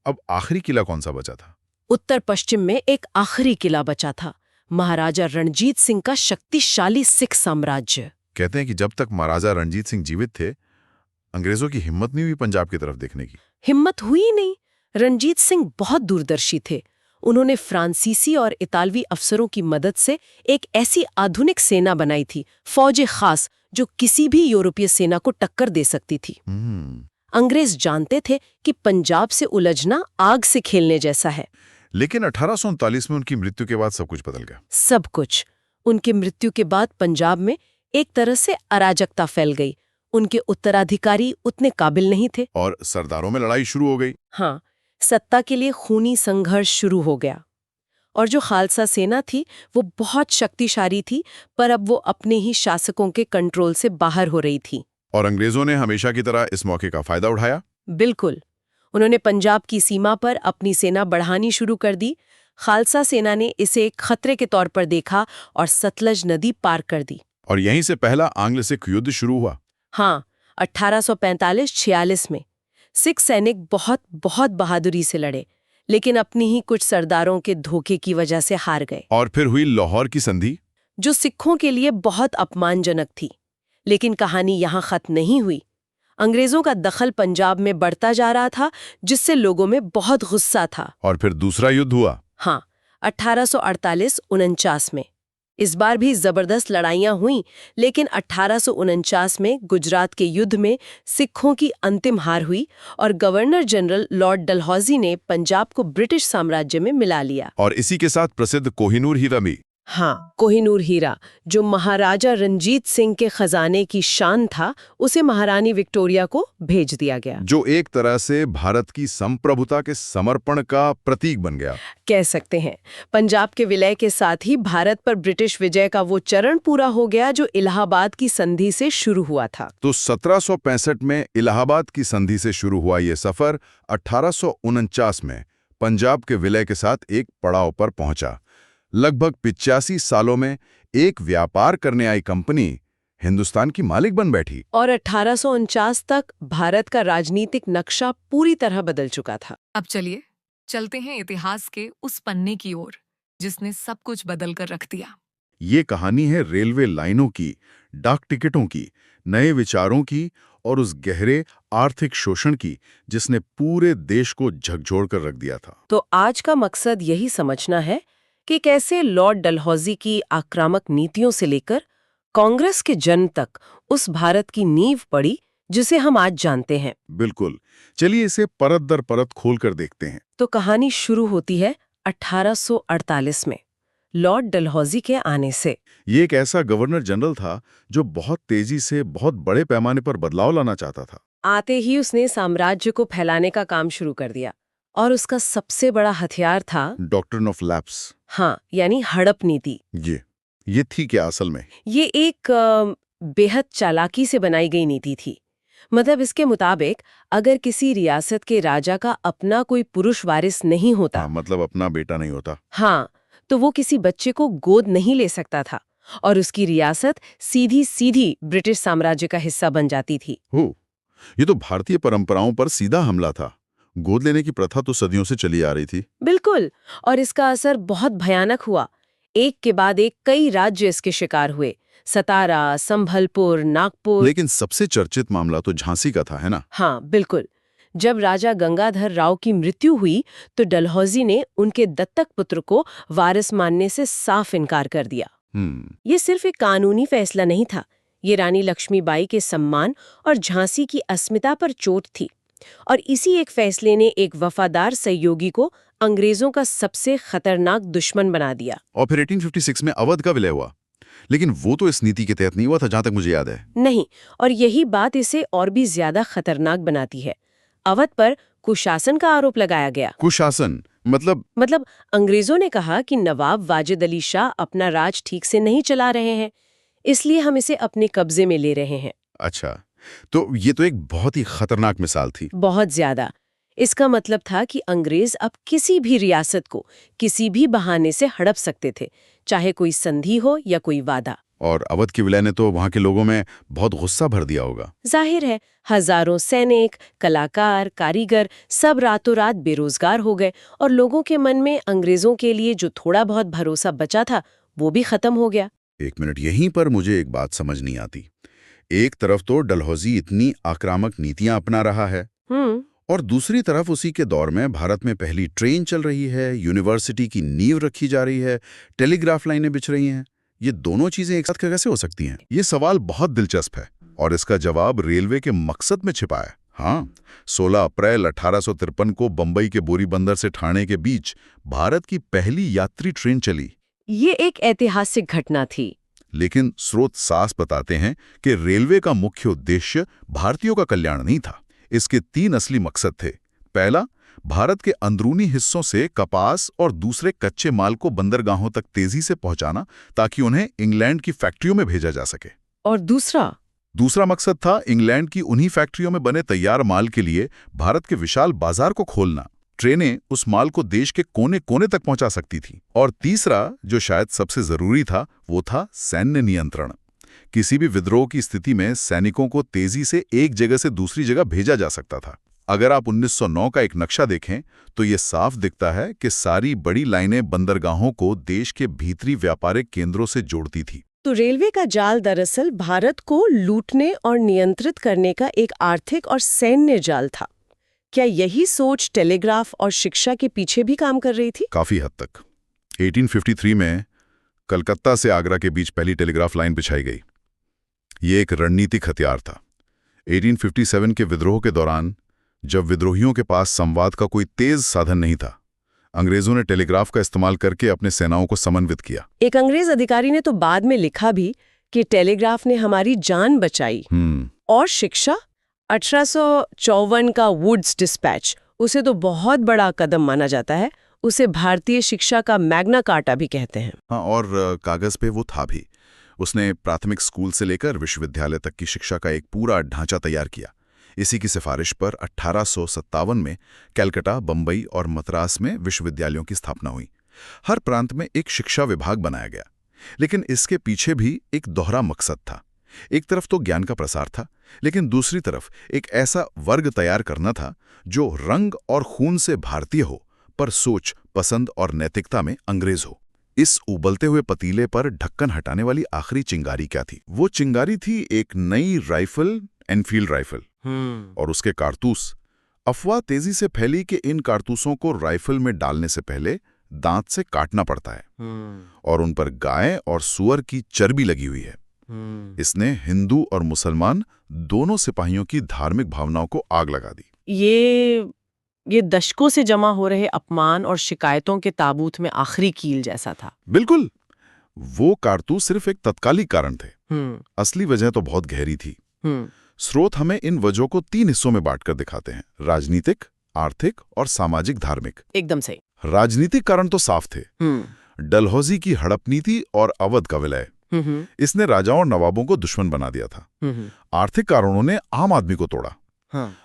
अब आखिरी किला कौन सा बचा था? उत्तर पश्चिम में एक आखिरी किला बचा था, महाराजा रणजीत सिंह का शक्तिशाली सिख साम्राज्य। कहते हैं कि जब तक महाराजा रणजीत सिंह जीवित थे, अंग्रेजों की हिम्मत नहीं हुई पंजाब की तरफ देखने की। हिम्मत हुई नहीं। रणजीत सिंह बहुत दूरदर्शी थे। उन्होंने फ्रांसीसी और इतालवी अफसरों की मदद से एक ऐसी आधुनिक सेना बनाई थी, फौज खास, जो किसी भी यूरोपीय सेना को टक्कर दे सकती थी। अंग्रेज जानते थे कि पंजाब से उलझना आग से खेलने जैसा है। लेकिन 1839 में उनकी मृत्यु के बाद सब कुछ बदल गया। सब कुछ। उनकी मृत्यु के बाद पंजाब में एक तरह से अराजकता फैल गई। उनके उत्तराधिकारी उतने काबिल नहीं थे और सरदारों में लड़ाई शुरू हो गई। हाँ, सत्ता के लिए खूनी संघर्ष शुरू हो गया। और जो खालसा सेना थी वो बहुत शक्तिशाली थी, पर अब वो अपने ही शासकों के कंट्रोल से बाहर हो रही थी। और अंग्रेजों ने हमेशा की तरह इस मौके का फायदा उठाया। बिल्कुल। उन्होंने पंजाब की सीमा पर अपनी सेना बढ़ानी शुरू कर दी। खालसा सेना ने इसे एक खतरे के तौर पर देखा और सतलज नदी पार कर दी। और यहीं से पहला आंग्ल सिख युद्ध शुरू हुआ। हाँ, 1845-46 में सिख सैनिक बहुत बहादुरी से लड़े, लेकिन अपनी ही कुछ सरदारों के धोखे की वजह से हार गए। और फिर हुई लाहौर की संधि, जो सिखों के लिए बहुत अपमानजनक थी। लेकिन कहानी यहाँ खत्म नहीं हुई। अंग्रेजों का दखल पंजाब में बढ़ता जा रहा था, जिससे लोगों में बहुत गुस्सा था। और फिर दूसरा युद्ध हुआ। हाँ, 1848-49 में। इस बार भी जबरदस्त लड़ाइयां हुईं, लेकिन 1849 में गुजरात के युद्ध में सिखों की अंतिम हार हुई और गवर्नर जनरल लॉर्ड डलहौजी ने पंजाब को ब्रिटिश साम्राज्य में मिला लिया। और इसी के साथ प्रसिद्ध कोहिनूर हीरा भी। हाँ, कोहिनूर हीरा, जो महाराजा रणजीत सिंह के खजाने की शान था, उसे महारानी विक्टोरिया को भेज दिया गया, जो एक तरह से भारत की संप्रभुता के समर्पण का प्रतीक बन गया, कह सकते हैं। पंजाब के विलय के साथ ही भारत पर ब्रिटिश विजय का वो चरण पूरा हो गया जो इलाहाबाद की संधि से शुरू हुआ था। तो 1765 में इलाहाबाद की संधि से शुरू हुआ ये सफर 1849 में पंजाब के विलय के साथ एक पड़ाव पर पहुंचा। लगभग 85 सालों में एक व्यापार करने आई कंपनी हिंदुस्तान की मालिक बन बैठी। और 1849 तक भारत का राजनीतिक नक्शा पूरी तरह बदल चुका था। अब चलिए चलते हैं इतिहास के उस पन्ने की ओर जिसने सब कुछ बदल कर रख दिया। ये कहानी है रेलवे लाइनों की, डाक टिकटों की, नए विचारों की और उस गहरे आर्थिक शोषण की जिसने पूरे देश को झकझोर कर रख दिया था। तो आज का मकसद यही समझना है कि कैसे लॉर्ड डलहौजी की आक्रामक नीतियों से लेकर कांग्रेस के जन्म तक उस भारत की नींव पड़ी जिसे हम आज जानते हैं। बिल्कुल, चलिए इसे परत दर परत खोल कर देखते हैं। तो कहानी शुरू होती है 1848 में लॉर्ड डलहौजी के आने से। ये एक ऐसा गवर्नर जनरल था जो बहुत तेजी से बहुत बड़े पैमाने पर बदलाव लाना चाहता था। आते ही उसने साम्राज्य को फैलाने का काम शुरू कर दिया और उसका सबसे बड़ा हथियार था डॉक्ट्रिन ऑफ लैप्स। हाँ, यानी हड़प नीति। ये थी क्या असल में? ये एक बेहद चालाकी से बनाई गई नीति थी। मतलब इसके मुताबिक अगर किसी रियासत के राजा का अपना कोई पुरुष वारिस नहीं होता, हाँ, मतलब अपना बेटा नहीं होता। हाँ, तो वो किसी बच्चे को गोद नहीं ले सकता था और उसकी रियासत सीधी सीधी ब्रिटिश साम्राज्य का हिस्सा बन जाती थी। ये तो भारतीय परंपराओं पर सीधा हमला था। गोद लेने की प्रथा तो सदियों से चली आ रही थी। बिल्कुल, और इसका असर बहुत भयानक हुआ। एक के बाद एक कई राज्य इसके शिकार हुए। सतारा, संभलपुर, नागपुर। लेकिन सबसे चर्चित मामला तो झांसी का था, है ना? हाँ, बिल्कुल। जब राजा गंगाधर राव की मृत्यु हुई तो डलहौजी ने उनके दत्तक पुत्र को वारिस मानने से साफ इनकार कर दिया। ये सिर्फ एक कानूनी फैसला नहीं था, ये रानी लक्ष्मीबाई के सम्मान और झांसी की अस्मिता पर चोट थी। और इसी एक फैसले ने एक वफादार सहयोगी को अंग्रेजों का सबसे खतरनाक दुश्मन बना दिया। और फिर 1856 में अवध का विलय हुआ, लेकिन वो तो इस नीति के तहत नहीं हुआ था, जहां तक मुझे याद है। नहीं, और यही बात इसे और भी ज्यादा खतरनाक बनाती है। अवध पर कुशासन का आरोप लगाया गया। कुशासन मतलब अंग्रेजों ने कहा कि नवाब वाजिद अली शाह अपना राज ठीक से नहीं चला रहे हैं, इसलिए हम इसे अपने कब्जे में ले रहे हैं। अच्छा, तो ये तो एक बहुत ही खतरनाक मिसाल थी। बहुत ज्यादा। इसका मतलब था कि अंग्रेज अब किसी भी रियासत को किसी भी बहाने से हड़प सकते थे, चाहे कोई संधि हो या कोई वादा। और अवध के विलय ने तो वहां के लोगों में बहुत गुस्सा भर दिया होगा। जाहिर है, हजारों सैनिक, कलाकार, कारीगर सब रातों रात बेरोजगार हो गए और लोगों के मन में अंग्रेजों के लिए जो थोड़ा बहुत भरोसा बचा था वो भी खत्म हो गया। एक मिनट, यहीं पर मुझे एक बात समझ नहीं आती। एक तरफ तो डलहौजी इतनी आक्रामक नीतियां अपना रहा है और दूसरी तरफ उसी के दौर में भारत में पहली ट्रेन चल रही है, यूनिवर्सिटी की नींव रखी जा रही है, टेलीग्राफ लाइनें बिछ रही हैं। ये दोनों चीजें एक साथ कैसे हो सकती हैं? ये सवाल बहुत दिलचस्प है और इसका जवाब रेलवे के मकसद में छिपा है। हाँ, 16 अप्रैल 1853 को बंबई के बोरीबंदर से ठाणे के बीच भारत की पहली यात्री ट्रेन चली। ये एक ऐतिहासिक घटना थी। लेकिन स्रोत साफ बताते हैं कि रेलवे का मुख्य उद्देश्य भारतीयों का कल्याण नहीं था। इसके 3 असली मकसद थे। पहला, भारत के अंदरूनी हिस्सों से कपास और दूसरे कच्चे माल को बंदरगाहों तक तेजी से पहुंचाना ताकि उन्हें इंग्लैंड की फैक्ट्रियों में भेजा जा सके। और दूसरा मकसद था इंग्लैंड की उन्हीं फैक्ट्रियों में बने तैयार माल के लिए भारत के विशाल बाजार को खोलना। ट्रेनें उस माल को देश के कोने कोने तक पहुंचा सकती थी। और तीसरा, जो शायद सबसे जरूरी था, वो था सैन्य नियंत्रण। किसी भी विद्रोह की स्थिति में सैनिकों को तेजी से एक जगह से दूसरी जगह भेजा जा सकता था। अगर आप 1909 का एक नक्शा देखें तो ये साफ दिखता है कि सारी बड़ी लाइनें बंदरगाहों को देश के भीतरी व्यापारिक केंद्रों से जोड़ती थी। तो रेलवे का जाल दरअसल भारत को लूटने और नियंत्रित करने का एक आर्थिक और सैन्य जाल था। क्या यही सोच टेलीग्राफ और शिक्षा के पीछे भी काम कर रही थी? काफी हद तक। 1853 में कलकत्ता से आगरा के बीच पहली टेलीग्राफ लाइन बिछाई गई। ये एक रणनीतिक हथियार था। 1857 के विद्रोह के दौरान, जब विद्रोहियों के पास संवाद का कोई तेज साधन नहीं था, अंग्रेजों ने टेलीग्राफ का इस्तेमाल करके अपने सेनाओं को समन्वित किया। एक अंग्रेज अधिकारी ने तो बाद में लिखा भी कि टेलीग्राफ ने हमारी जान बचाई। और शिक्षा, 1854 का वुड्स डिस्पैच, उसे तो बहुत बड़ा कदम माना जाता है। उसे भारतीय शिक्षा का मैग्ना कार्टा भी कहते हैं। हाँ, और कागज पे वो था भी। उसने प्राथमिक स्कूल से लेकर विश्वविद्यालय तक की शिक्षा का एक पूरा ढांचा तैयार किया। इसी की सिफारिश पर 1857 में कलकत्ता, बंबई और मद्रास में विश्वविद्यालयों की स्थापना हुई। हर प्रांत में एक शिक्षा विभाग बनाया गया। लेकिन इसके पीछे भी एक दोहरा मकसद था। एक तरफ तो ज्ञान का प्रसार था, लेकिन दूसरी तरफ एक ऐसा वर्ग तैयार करना था जो रंग और खून से भारतीय हो, पर सोच, पसंद और नैतिकता में अंग्रेज हो। इस उबलते हुए पतीले पर ढक्कन हटाने वाली आखिरी चिंगारी क्या थी? वो चिंगारी थी एक नई राइफल, एनफील्ड राइफल, और उसके कारतूस। अफवाह तेजी से फैली कि इन कारतूसों को राइफल में डालने से पहले दांत से काटना पड़ता है और उन पर गाय और सूअर की चर्बी लगी हुई है। इसने हिंदू और मुसलमान दोनों सिपाहियों की धार्मिक भावनाओं को आग लगा दी। ये दशकों से जमा हो रहे अपमान और शिकायतों के ताबूत में आखिरी कील जैसा था। बिल्कुल। वो कारतूस सिर्फ एक तत्कालिक कारण थे। असली वजह तो बहुत गहरी थी। स्रोत हमें इन वजहों को 3 हिस्सों में बांटकर दिखाते हैं: राजनीतिक, आर्थिक और सामाजिक धार्मिक। एकदम सही। राजनीतिक कारण तो साफ थे। डलहौजी की हड़प नीति और अवध का विलय, इसने राजाओं और नवाबों को दुश्मन बना दिया था। आर्थिक कारणों ने आम आदमी को तोड़ा।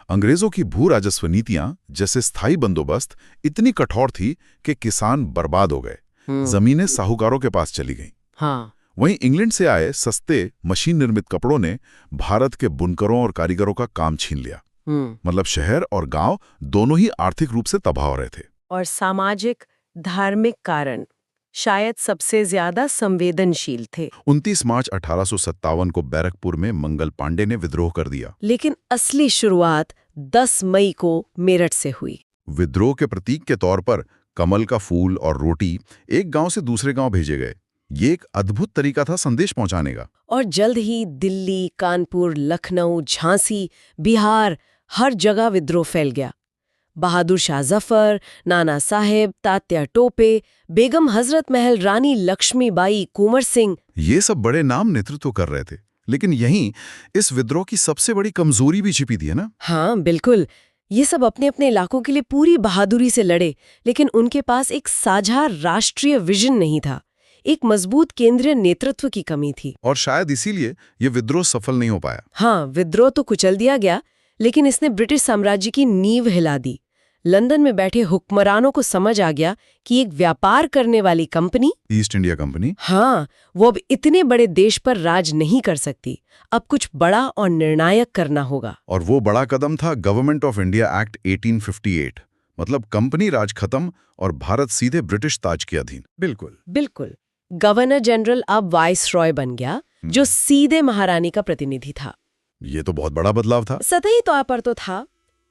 अंग्रेजों की भू राजस्व नीतियां जैसे स्थायी बंदोबस्त इतनी कठोर थी कि किसान बर्बाद हो गए, जमीनें साहूकारों के पास चली गईं। वहीं इंग्लैंड से आए सस्ते मशीन निर्मित कपड़ों ने भारत के बुनकरों और कारीगरों का काम छीन लिया। मतलब शहर और गांव दोनों ही आर्थिक रूप से तबाह हो रहे थे। और सामाजिक धार्मिक कारण शायद सबसे ज्यादा संवेदनशील थे। 29 मार्च 1857 को बैरकपुर में मंगल पांडे ने विद्रोह कर दिया। लेकिन असली शुरुआत 10 मई को मेरठ से हुई। विद्रोह के प्रतीक के तौर पर कमल का फूल और रोटी एक गांव से दूसरे गांव भेजे गए। ये एक अद्भुत तरीका था संदेश पहुंचाने का। और जल्द ही दिल्ली, कानपुर, लखनऊ, झांसी, बिहार, हर जगह विद्रोह फैल गया। बहादुर शाह जफर, नाना साहेब, तात्या टोपे, बेगम हजरत महल, रानी लक्ष्मीबाई, कुंवर सिंह, ये सब बड़े नाम नेतृत्व कर रहे थे। लेकिन यहीं इस विद्रोह की सबसे बड़ी कमजोरी भी छिपी थी, है ना? हाँ बिल्कुल। ये सब अपने अपने इलाकों के लिए पूरी बहादुरी से लड़े, लेकिन उनके पास एक साझा राष्ट्रीय विजन नहीं था। एक मजबूत केंद्रीय नेतृत्व की कमी थी। और शायद इसीलिए ये विद्रोह सफल नहीं हो पाया। हाँ, विद्रोह तो कुचल दिया गया, लेकिन इसने ब्रिटिश साम्राज्य की नींव हिला दी। लंदन में बैठे हुक्मरानों को समझ आ गया कि एक व्यापार करने वाली कंपनी, ईस्ट इंडिया कंपनी, हाँ, वो अब इतने बड़े देश पर राज नहीं कर सकती। अब कुछ बड़ा और निर्णायक करना होगा। और वो बड़ा कदम था गवर्नमेंट ऑफ इंडिया एक्ट 1858। मतलब कंपनी राज खत्म और भारत सीधे ब्रिटिश ताज के अधीन। बिल्कुल। गवर्नर जनरल अब वाइसरॉय बन गया, जो सीधे महारानी का प्रतिनिधि था। ये तो बहुत बड़ा बदलाव था। सतही तौर पर तो था।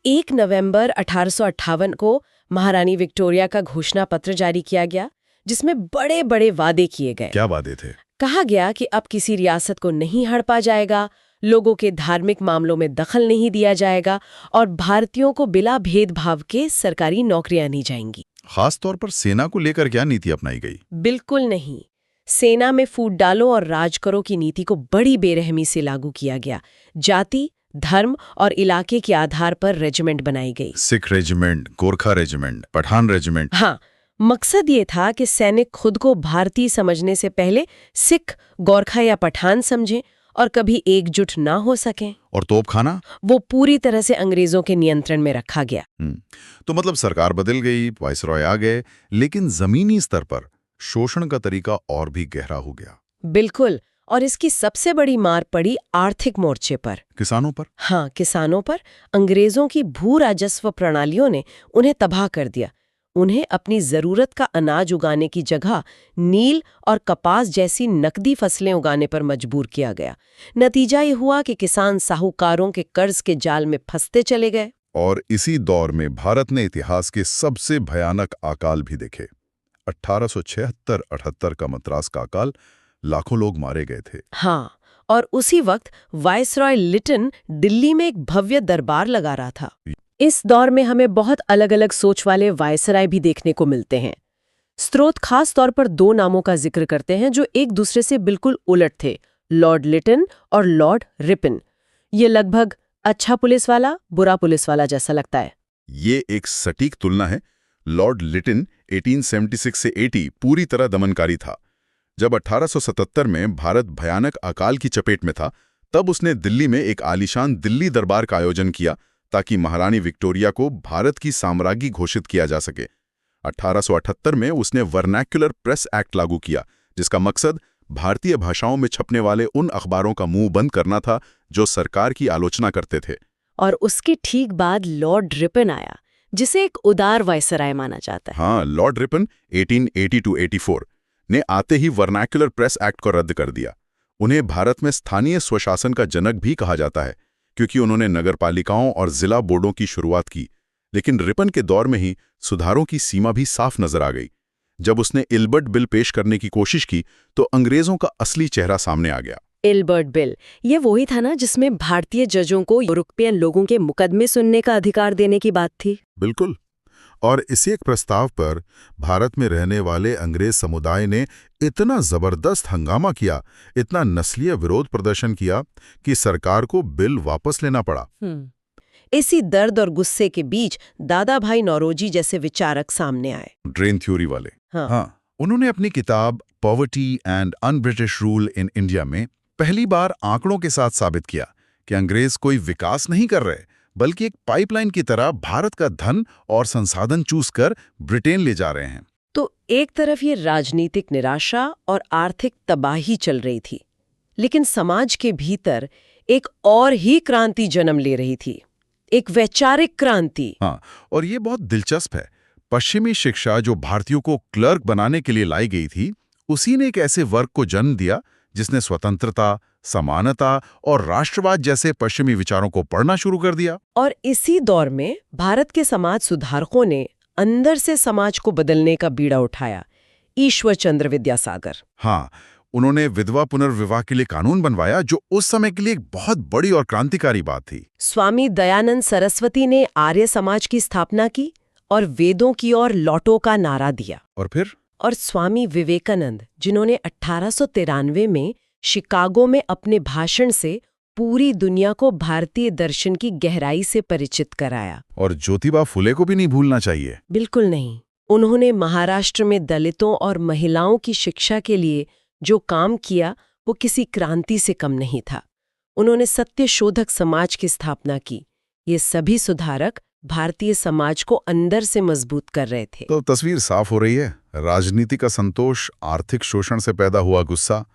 1 नवंबर 1858 को महारानी विक्टोरिया का घोषणा पत्र जारी किया गया, जिसमें बड़े बड़े वादे किए गए। क्या वादे थे? कहा गया कि अब किसी रियासत को नहीं हड़पा जाएगा, लोगों के धार्मिक मामलों में दखल नहीं दिया जाएगा और भारतीयों को बिना भेदभाव के सरकारी नौकरियां दी जाएंगी। खास तौर पर सेना को लेकर क्या नीति अपनाई गई? बिल्कुल नहीं। सेना में फूट डालो और राज करो की नीति को बड़ी बेरहमी से लागू किया गया। जाति, धर्म और इलाके के आधार पर रेजिमेंट बनाई गई। Sikh regiment, Gorkha regiment, Pathan regiment. हाँ, मकसद ये था कि सैनिक खुद को भारतीय समझने से पहले सिख, गोरखा या पठान समझें और कभी एकजुट ना हो सकें। और तोपखाना? वो पूरी तरह से अंग्रेजों के नियंत्रण में रखा गया। तो मतलब सरकार बदल गई, वाइसरॉय आ गए, लेकिन जमीनी स्तर पर शोषण का तरीका और भी गहरा हो गया। बिल्कुल। और इसकी सबसे बड़ी मार पड़ी आर्थिक मोर्चे पर। किसानों पर? हाँ, किसानों पर। अंग्रेजों की भू राजस्व प्रणालियों ने उन्हें तबाह कर दिया। उन्हें अपनी जरूरत का अनाज उगाने की जगह नील और कपास जैसी नकदी फसलें उगाने पर मजबूर किया गया। नतीजा ये हुआ कि किसान साहूकारों के कर्ज के जाल में फंसते चले गए। और इसी दौर में भारत ने इतिहास के सबसे भयानक अकाल भी देखे। 1876-78 का मद्रास का अकाल, लाखों लोग मारे गए थे। हाँ, और उसी वक्त वाइसरॉय लिटन दिल्ली में एक भव्य दरबार लगा रहा था। इस दौर में हमें बहुत अलग अलग सोच वाले वाइसरॉय भी देखने को मिलते हैं। स्रोत खास तौर पर 2 नामों का जिक्र करते हैं जो एक दूसरे से बिल्कुल उलट थे, लॉर्ड लिटन और लॉर्ड रिपन। ये लगभग अच्छा पुलिस वाला, बुरा पुलिस वाला जैसा लगता है। ये एक सटीक तुलना है। लॉर्ड लिटन 1876 से 80 पूरी तरह दमनकारी था। जब 1877 में भारत भयानक अकाल की चपेट में था, तब उसने दिल्ली में एक आलीशान दिल्ली दरबार का आयोजन किया ताकि महारानी विक्टोरिया को भारत की साम्राज्ञी घोषित किया जा सके। 1878 में उसने वर्नैक्युलर प्रेस एक्ट लागू किया, जिसका मकसद भारतीय भाषाओं में छपने वाले उन अखबारों का मुंह बंद करना था जो सरकार की आलोचना करते थे। और उसके ठीक बाद लॉर्ड रिपन आया, जिसे एक उदार वायसराय माना जाता है। हाँ, लॉर्ड रिपन 1880-84 ने आते ही वर्नैक्युलर प्रेस एक्ट को रद्द कर दिया। उन्हें भारत में स्थानीय स्वशासन का जनक भी कहा जाता है, क्योंकि उन्होंने नगरपालिकाओं और जिला बोर्डों की शुरुआत की। लेकिन रिपन के दौर में ही सुधारों की सीमा भी साफ नजर आ गई। जब उसने इल्बर्ट बिल पेश करने की कोशिश की तो अंग्रेजों का असली चेहरा सामने आ गया। इल्बर्ट बिल, ये वही था ना जिसमें भारतीय जजों को यूरोपियन लोगों के मुकदमे सुनने का अधिकार देने की बात थी। बिल्कुल। और इसी एक प्रस्ताव पर भारत में रहने वाले अंग्रेज समुदाय ने इतना जबरदस्त हंगामा किया, इतना नस्लीय विरोध प्रदर्शन किया कि सरकार को बिल वापस लेना पड़ा। इसी दर्द और गुस्से के बीच दादा भाई नौरोजी जैसे विचारक सामने आए। ड्रेन थ्योरी वाले। हाँ। उन्होंने अपनी किताब poverty and un-British rule in India में पहली बार आंकड़ों के साथ साबित किया कि अंग्रेज कोई विकास नहीं कर रहे, बल्कि एक पाइपलाइन की तरह भारत का धन और संसाधन चूस कर ब्रिटेन ले जा रहे हैं। तो एक तरफ ये राजनीतिक निराशा और आर्थिक तबाही चल रही थी, लेकिन समाज के भीतर एक और ही क्रांति जन्म ले रही थी, एक वैचारिक क्रांति। हाँ, और ये बहुत दिलचस्प है। पश्चिमी शिक्षा जो भारतीयों को क्लर्क बनाने के लिए लाई गई थी, उसी ने एक ऐसे वर्ग को जन्म दिया जिसने स्वतंत्रता, समानता और राष्ट्रवाद जैसे पश्चिमी विचारों को पढ़ना शुरू कर दिया। और इसी दौर में भारत के समाज सुधारकों ने अंदर से समाज को बदलने का बीड़ा उठाया। ईश्वर चंद्र विद्यासागर। हाँ, उन्होंने विधवा पुनर्विवाह के लिए कानून बनवाया, जो उस समय के लिए एक बहुत बड़ी और क्रांतिकारी बात थी। स्वामी दयानंद सरस्वती ने आर्य समाज की स्थापना की और वेदों की ओर लौटो का नारा दिया। और स्वामी विवेकानंद, जिन्होंने 1893 में शिकागो में अपने भाषण से पूरी दुनिया को भारतीय दर्शन की गहराई से परिचित कराया। और ज्योतिबा फुले को भी नहीं भूलना चाहिए। बिल्कुल नहीं। उन्होंने महाराष्ट्र में दलितों और महिलाओं की शिक्षा के लिए जो काम किया वो किसी क्रांति से कम नहीं था। उन्होंने सत्यशोधक समाज की स्थापना की। ये सभी सुधारक भारतीय समाज को अंदर से मजबूत कर रहे थे। तो तस्वीर साफ हो रही है। राजनीति का संतोष, आर्थिक शोषण से पैदा हुआ गुस्सा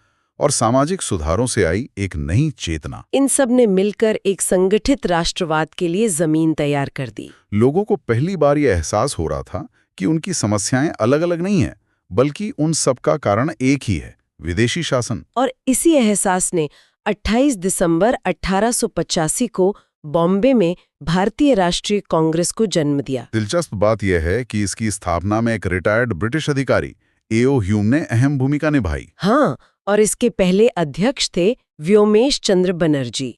और सामाजिक सुधारों से आई एक नई चेतना, इन सब ने मिलकर एक संगठित राष्ट्रवाद के लिए जमीन तैयार कर दी। लोगों को पहली बार यह एहसास हो रहा था कि उनकी समस्याएं अलग-अलग नहीं हैं, बल्कि उन सब का कारण एक ही है, विदेशी शासन। और इसी एहसास ने 28 दिसंबर 1885 को बॉम्बे में भारतीय राष्ट्रीय कांग्रेस को जन्म दिया। दिलचस्प बात यह है कि इसकी स्थापना में एक रिटायर्ड ब्रिटिश अधिकारी A.O. ह्यूम ने अहम भूमिका निभाई। हाँ, और इसके पहले अध्यक्ष थे व्योमेश चंद्र बनर्जी।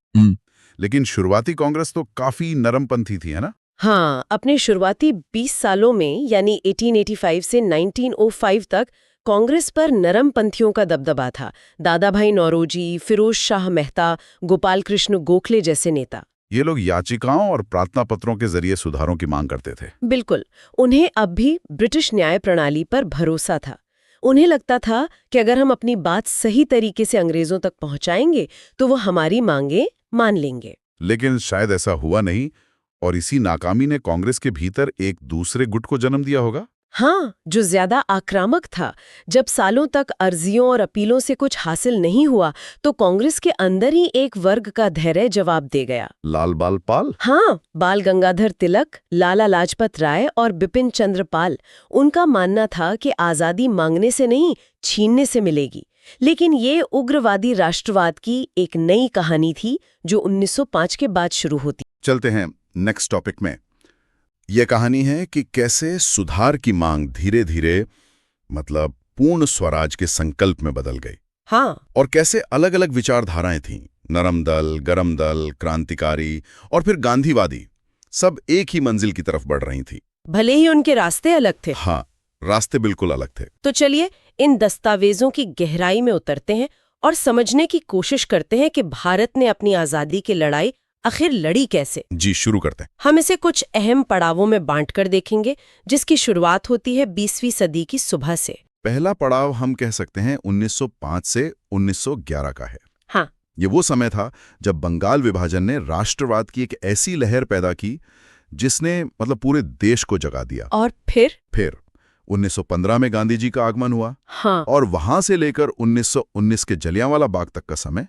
लेकिन शुरुआती कांग्रेस तो काफी नरमपंथी थी, है ना? हाँ, अपने शुरुआती 20 सालों में यानी 1885 से 1905 तक कांग्रेस पर नरमपंथियों का दबदबा था। दादा भाई नौरोजी, फिरोज शाह मेहता, गोपाल कृष्ण गोखले जैसे नेता। ये लोग याचिकाओं और प्रार्थना पत्रों के जरिए सुधारों की मांग करते थे। बिल्कुल। उन्हें अब भी ब्रिटिश न्याय प्रणाली पर भरोसा था। उन्हें लगता था कि अगर हम अपनी बात सही तरीके से अंग्रेजों तक पहुंचाएंगे तो वो हमारी मांगे मान लेंगे। लेकिन शायद ऐसा हुआ नहीं, और इसी नाकामी ने कांग्रेस के भीतर एक दूसरे गुट को जन्म दिया होगा। हाँ, जो ज्यादा आक्रामक था। जब सालों तक अर्जियों और अपीलों से कुछ हासिल नहीं हुआ तो कांग्रेस के अंदर ही एक वर्ग का धैर्य जवाब दे गया। लाल बाल पाल। हाँ, बाल गंगाधर तिलक, लाला लाजपत राय और बिपिन चंद्र पाल। उनका मानना था कि आजादी मांगने से नहीं, छीनने से मिलेगी। लेकिन ये उग्रवादी राष्ट्रवाद की एक नई कहानी थी जो 1905 के बाद शुरू होती। चलते हैं नेक्स्ट टॉपिक में। यह कहानी है कि कैसे सुधार की मांग धीरे धीरे पूर्ण स्वराज के संकल्प में बदल गई। हाँ, और कैसे अलग अलग विचारधाराएं थीं, नरम दल, गरम दल, क्रांतिकारी और फिर गांधीवादी, सब एक ही मंजिल की तरफ बढ़ रही थी। भले ही उनके रास्ते अलग थे। हाँ, रास्ते बिल्कुल अलग थे। तो चलिए इन दस्तावेजों की गहराई में उतरते हैं और समझने की कोशिश करते हैं कि भारत ने अपनी आजादी की लड़ाई आखिर लड़ी कैसे। जी, शुरू करते हैं। हम इसे कुछ अहम पड़ावों में बांटकर देखेंगे, जिसकी शुरुआत होती है 20वीं सदी की सुबह से। पहला पड़ाव हम कह सकते हैं 1905 से 1911 का है। हाँ, ये वो समय था जब बंगाल विभाजन ने राष्ट्रवाद की एक ऐसी लहर पैदा की जिसने पूरे देश को जगा दिया। और फिर 1915 में गांधी जी का आगमन हुआ। हाँ, और वहां से लेकर 1919 के जलियांवाला बाग तक का समय,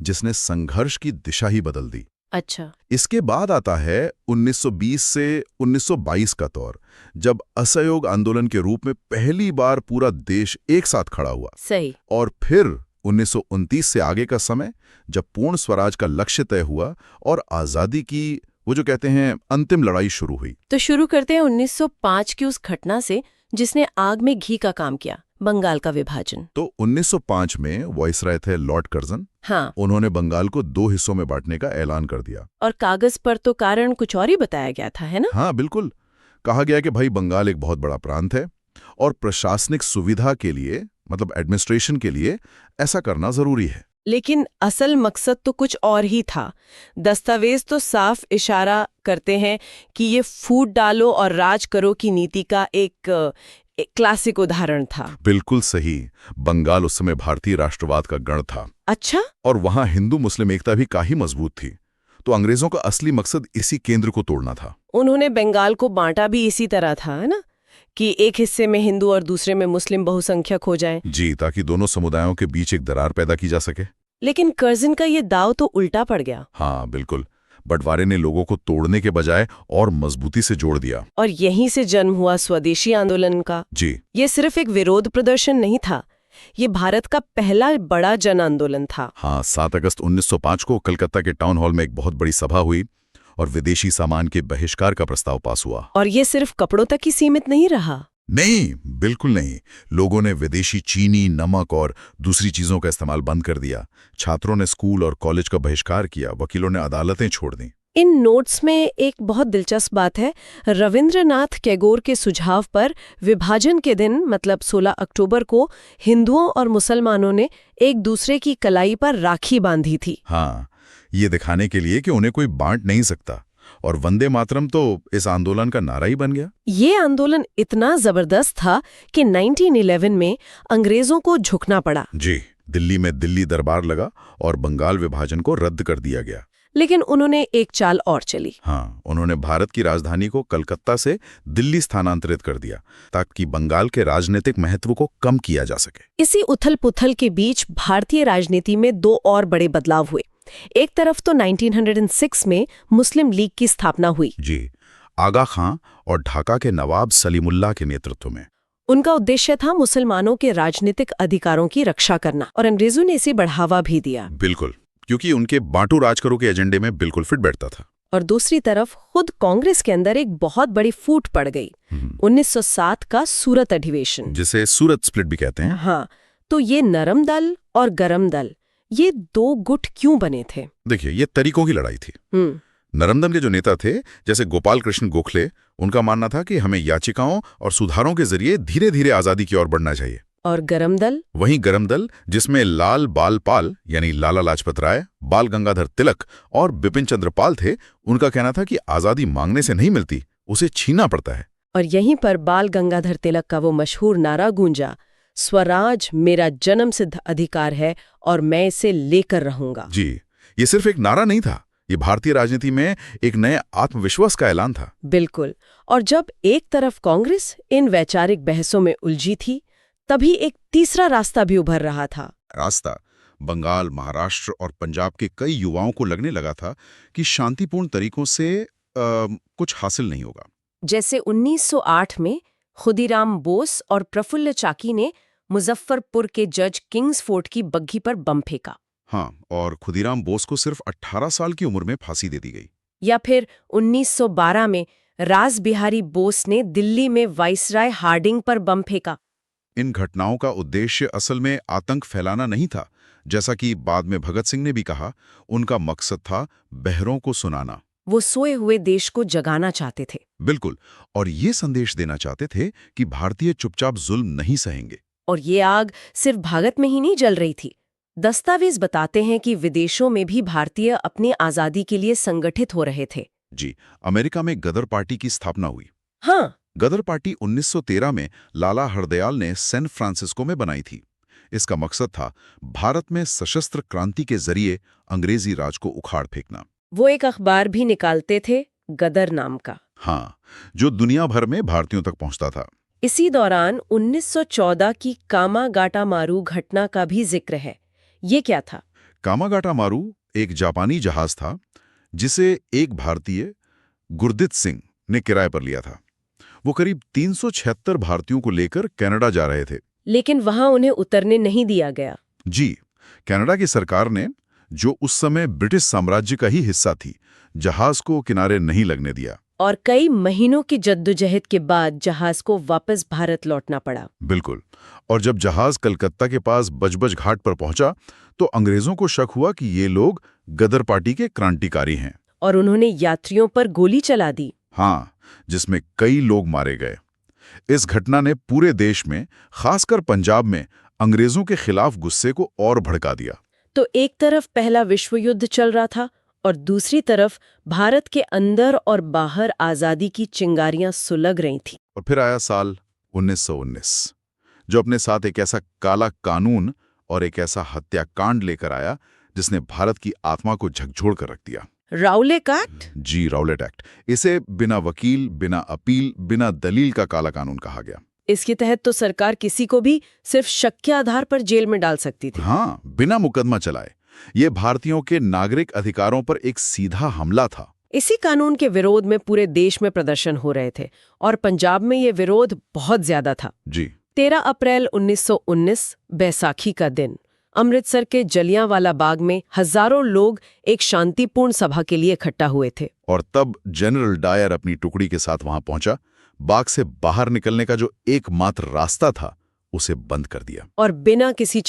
जिसने संघर्ष की दिशा ही बदल दी। अच्छा। इसके बाद आता है 1920 से 1922 का दौर, जब असहयोग आंदोलन के रूप में पहली बार पूरा देश एक साथ खड़ा हुआ। सही। और फिर 1929 से आगे का समय, जब पूर्ण स्वराज का लक्ष्य तय हुआ और आजादी की वो जो कहते हैं अंतिम लड़ाई शुरू हुई। तो शुरू करते हैं 1905 की उस घटना से जिसने आग में घी का काम किया, बंगाल का विभाजन। तो 1905 में वाइसराय थे लॉर्ड कर्जन। हाँ। उन्होंने बंगाल को 2 हिस्सों में बांटने का ऐलान कर दिया। और कागज पर तो कारण कुछ और ही बताया गया था, है ना? हाँ बिल्कुल, कहा गया कि भाई बंगाल एक बहुत बड़ा प्रांत है और प्रशासनिक सुविधा के लिए, मतलब एडमिनिस्ट्रेशन के लिए ऐसा करना जरूरी है। लेकिन असल मकसद तो कुछ और ही था। दस्तावेज तो साफ इशारा करते हैं कि ये फूट डालो और राज करो की नीति का एक क्लासिक उदाहरण था। बिल्कुल सही। बंगाल उस समय भारतीय राष्ट्रवाद का गढ़ था। अच्छा। और वहां हिंदू मुस्लिम एकता भी काफी मजबूत थी। तो अंग्रेजों का असली मकसद इसी केंद्र को तोड़ना था। उन्होंने बंगाल को बांटा भी इसी तरह था, है ना, कि एक हिस्से में हिंदू और दूसरे में मुस्लिम बहुसंख्यक हो जाएं। जी, ताकि दोनों समुदायों के बीच एक दरार पैदा की जा सके। लेकिन कर्जन का ये दाव तो उल्टा पड़ गया। हाँ बिल्कुल, बंटवारे ने लोगों को तोड़ने के बजाय और मजबूती से जोड़ दिया। और यहीं से जन्म हुआ स्वदेशी आंदोलन का। जी। ये सिर्फ एक विरोध प्रदर्शन नहीं था, ये भारत का पहला बड़ा जन आंदोलन था। हाँ, 7 अगस्त 1905 को कलकत्ता के टाउन हॉल में एक बहुत बड़ी सभा हुई और विदेशी सामान के बहिष्कार का प्रस्ताव पास हुआ। और ये सिर्फ कपड़ों तक ही सीमित नहीं रहा। नहीं, बिल्कुल नहीं। लोगों ने विदेशी चीनी, नमक और दूसरी चीजों का इस्तेमाल बंद कर दिया। छात्रों ने स्कूल और कॉलेज का बहिष्कार किया। वकीलों ने अदालतें छोड़ दी। इन नोट्स में एक बहुत दिलचस्प बात है। रविंद्रनाथ टैगोर के सुझाव पर विभाजन के दिन, मतलब 16 अक्टूबर को, हिंदुओं और मुसलमानों ने एक दूसरे की कलाई पर राखी बांधी थी। हाँ, ये दिखाने के लिए कि उन्हें कोई बांट नहीं सकता। और वंदे मातरम तो इस आंदोलन का नारा ही बन गया। ये आंदोलन इतना जबरदस्त था कि 1911 में अंग्रेजों को झुकना पड़ा। जी, दिल्ली में दिल्ली दरबार लगा और बंगाल विभाजन को रद्द कर दिया गया। लेकिन उन्होंने एक चाल और चली। हाँ, उन्होंने भारत की राजधानी को कलकत्ता से दिल्ली स्थानांतरित कर दिया ताकि बंगाल के राजनीतिक महत्व को कम किया जा सके। इसी उथल-पुथल के बीच भारतीय राजनीति में 2 और बड़े बदलाव हुए। एक तरफ तो 1906 में मुस्लिम लीग की स्थापना हुई। जी, आगा खां और ढाका के नवाब सलीमुल्लाह के नेतृत्व में। उनका उद्देश्य था मुसलमानों के राजनीतिक अधिकारों की रक्षा करना, और अंग्रेजों ने इसे बढ़ावा भी दिया। बिल्कुल, क्योंकि उनके बांटू राज करो के एजेंडे में बिल्कुल फिट बैठता था। और दूसरी तरफ खुद कांग्रेस के अंदर एक बहुत बड़ी फूट पड़ गई। 1907 का सूरत अधिवेशन, जिसे सूरत स्प्लिट भी कहते हैं। हाँ, तो ये नरम दल और गरम दल, ये 2 गुट क्यों बने थे? देखिए, ये तरीकों की लड़ाई थी। नरमदन के जो नेता थे, जैसे गोपाल कृष्ण गोखले, उनका मानना था कि हमें याचिकाओं और सुधारों के जरिए धीरे धीरे आजादी की ओर बढ़ना चाहिए। और गरम दल? वहीं गरम दल, जिसमें लाल बाल पाल यानी लाला लाजपत राय, बाल गंगाधर तिलक और बिपिन चंद्र पाल थे, उनका कहना था कि आजादी मांगने से नहीं मिलती, उसे छीनना पड़ता है। और यहीं पर बाल गंगाधर तिलक का वो मशहूर नारा गूंजा, स्वराज मेरा जन्म सिद्ध अधिकार है और मैं इसे लेकर रहूंगा। जी, ये सिर्फ एक नारा नहीं था, ये भारतीय राजनीति में एक नए आत्मविश्वास का ऐलान था। बिल्कुल। और जब एक तरफ कांग्रेस इन वैचारिक बहसों में उलझी थी, तभी एक तीसरा रास्ता भी उभर रहा था। रास्ता बंगाल, महाराष्ट्र और पंजाब के कई युवाओं को लगने लगा था कि शांतिपूर्ण तरीकों से कुछ हासिल नहीं होगा। जैसे 1908 में खुदीराम बोस और प्रफुल्ल चाकी ने मुजफ्फरपुर के जज किंग्सफोर्ड की बग्घी पर बम फेंका। हाँ, और खुदीराम बोस को सिर्फ 18 साल की उम्र में फांसी दे दी गई। या फिर 1912 में रास बिहारी बोस ने दिल्ली में वाइसराय हार्डिंग पर बम फेंका। इन घटनाओं का उद्देश्य असल में आतंक फैलाना नहीं था, जैसा कि बाद में भगत सिंह ने भी कहा। उनका मकसद था बहरों को सुनाना। वो सोए हुए देश को जगाना चाहते थे। बिल्कुल, और ये संदेश देना चाहते थे कि भारतीय चुपचाप जुल्म नहीं सहेंगे। और ये आग सिर्फ भारत में ही नहीं जल रही थी। दस्तावेज बताते हैं कि विदेशों में भी भारतीय अपनी आजादी के लिए संगठित हो रहे थे। जी, अमेरिका में गदर पार्टी की स्थापना हुई। हाँ, गदर पार्टी 1913 में लाला हरदयाल ने सैन फ्रांसिस्को में बनाई थी। इसका मकसद था भारत में सशस्त्र क्रांति के जरिए अंग्रेजी राज को उखाड़ फेंकना। वो एक अखबार भी निकालते थे, गदर नाम का। हाँ, जो दुनिया भर में भारतीयों तक पहुंचता था। इसी दौरान 1914 की कामागाटा मारू घटना का भी जिक्र है। ये क्या था? कामागाटा मारू एक जापानी जहाज था जिसे एक भारतीय गुरदीप सिंह ने किराए पर लिया था। वो करीब 376 भारतीयों को लेकर कनाडा जा रहे थे। लेकिन वहां उन्हें उतरने नहीं दिया गया। जी, कनाडा की सरकार ने, जो उस समय ब्रिटिश साम्राज्य का ही हिस्सा थी, जहाज को किनारे नहीं लगने दिया। और कई महीनों की जद्दोजहद के बाद जहाज को वापस भारत लौटना पड़ा। बिल्कुल। और जब जहाज कलकत्ता के पास बजबज घाट पर पहुंचा तो अंग्रेजों को शक हुआ कि ये लोग गदर पार्टी के क्रांतिकारी हैं। और उन्होंने यात्रियों पर गोली चला दी। हाँ, जिसमें कई लोग मारे गए। इस घटना ने पूरे देश में, खासकर पंजाब में, अंग्रेजों के खिलाफ गुस्से को और भड़का दिया। तो एक तरफ पहला विश्व युद्ध चल रहा था और दूसरी तरफ भारत के अंदर और बाहर आजादी की चिंगारियां सुलग रही थी। और फिर आया साल 1919, जो अपने साथ एक ऐसा काला कानून और एक ऐसा हत्याकांड लेकर आया जिसने भारत की आत्मा को झकझोर कर रख दिया। Rowlatt Act? जी, राउलेट एक्ट। इसे बिना वकील, बिना अपील, बिना दलील का काला कानून कहा गया। इसके तहत तो सरकार किसी को भी सिर्फ शक के आधार पर जेल में डाल सकती थी। हाँ, बिना मुकदमा चलाए। ये भारतीयों के नागरिक अधिकारों पर एक सीधा हमला था। इसी कानून के विरोध में पूरे देश में प्रदर्शन हो रहे थे और पंजाब में ये विरोध बहुत ज्यादा था। जी। 13 अप्रैल 1919, बैसाखी का दिन, अमृतसर के जलियांवाला बाग में हजारों लोग एक शांतिपूर्ण सभा के लिए इकट्ठा हुए थे। और तब जनरल डायर अपनी टुकड़ी के साथ वहां पहुंचा। बाग से बाहर निकलने का जो एकमात्र रास्ता था, उसे बंद कर दिया। और बिना किसी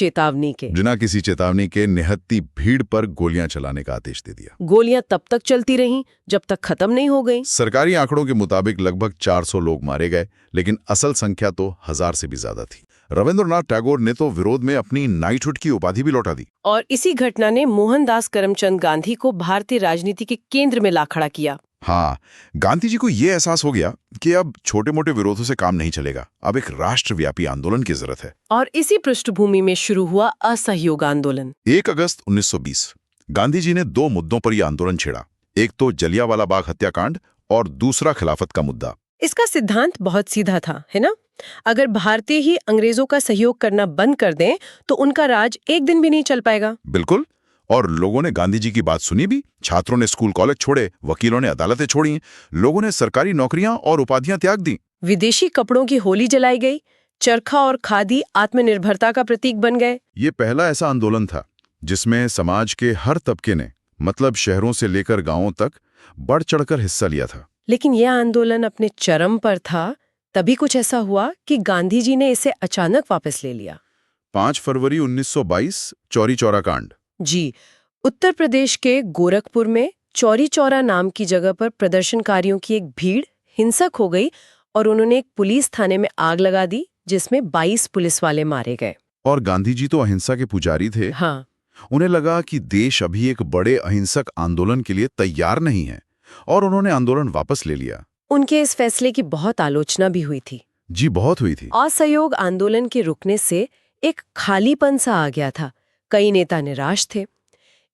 चेतावनी के निहत्ती भीड़ पर गोलियां चलाने का आदेश दे दिया। गोलियां तब तक चलती रहीं जब तक खत्म नहीं हो गई। सरकारी आंकड़ों के मुताबिक लगभग 400 लोग मारे गए, लेकिन असल संख्या तो 1000 से भी ज्यादा थी। रविंद्रनाथ टैगोर ने तो विरोध में अपनी नाइटहुड की उपाधि भी लौटा दी। और इसी घटना ने मोहनदास करमचंद गांधी को भारतीय राजनीति के केंद्र में ला खड़ा किया। हाँ, गांधी जी को यह एहसास हो गया कि अब छोटे मोटे विरोधों से काम नहीं चलेगा, अब एक राष्ट्रव्यापी आंदोलन की जरूरत है। और इसी पृष्ठभूमि में शुरू हुआ असहयोग आंदोलन। 1 अगस्त 1920 गांधी जी ने 2 मुद्दों पर यह आंदोलन छेड़ा। एक तो जलियांवाला बाग हत्याकांड और दूसरा खिलाफत का मुद्दा। इसका सिद्धांत बहुत सीधा था, है ना? अगर भारतीय ही अंग्रेजों का सहयोग करना बंद कर दें तो उनका राज एक दिन भी नहीं चल पाएगा। बिल्कुल। और लोगों ने गांधी जी की बात सुनी भी। छात्रों ने स्कूल कॉलेज छोड़े, वकीलों ने अदालतें छोड़ी, लोगों ने सरकारी नौकरियां और उपाधियां त्याग दी। विदेशी कपड़ों की होली जलाई गई, चरखा और खादी आत्मनिर्भरता का प्रतीक बन गए। ये पहला ऐसा आंदोलन था जिसमें समाज के हर तबके ने, मतलब शहरों से लेकर गांवों तक, बढ़ चढ़कर हिस्सा लिया था। लेकिन यह आंदोलन अपने चरम पर था तभी कुछ ऐसा हुआ कि गांधी जी ने इसे अचानक वापस ले लिया। 5 फरवरी 1922 चौरी चौरा कांड। जी, उत्तर प्रदेश के गोरखपुर में चौरी चौरा नाम की जगह पर प्रदर्शनकारियों की एक भीड़ हिंसक हो गई और उन्होंने एक पुलिस थाने में आग लगा दी, जिसमें 22 पुलिस वाले मारे गए। और गांधी जी तो अहिंसा के पुजारी थे। हाँ। उन्हें लगा कि देश अभी एक बड़े अहिंसक आंदोलन के लिए तैयार नहीं है, और उन्होंने आंदोलन वापस ले लिया। उनके इस फैसले की बहुत आलोचना भी हुई थी। जी, बहुत हुई थी। असहयोग आंदोलन के रुकने से एक खालीपन सा आ गया था। कई नेता निराश थे।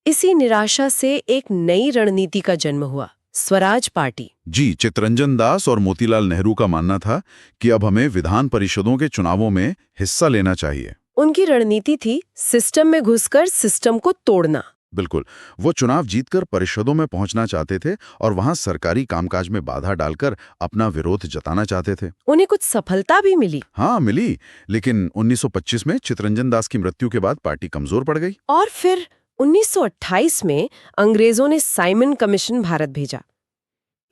इसी निराशा से एक नई रणनीति का जन्म हुआ, स्वराज पार्टी। जी, चित्तरंजन दास और मोतीलाल नेहरू का मानना था कि अब हमें विधान परिषदों के चुनावों में हिस्सा लेना चाहिए। उनकी रणनीति थी सिस्टम में घुसकर सिस्टम को तोड़ना। बिल्कुल। वो चुनाव जीतकर परिषदों में पहुंचना चाहते थे और वहां सरकारी कामकाज में बाधा डालकर अपना विरोध जताना चाहते थे। उन्हें कुछ सफलता भी मिली। हाँ, मिली। लेकिन 1925 में चित्तरंजन दास की मृत्यु के बाद पार्टी कमजोर पड़ गई। और फिर 1928 में अंग्रेजों ने साइमन कमीशन भारत भेजा।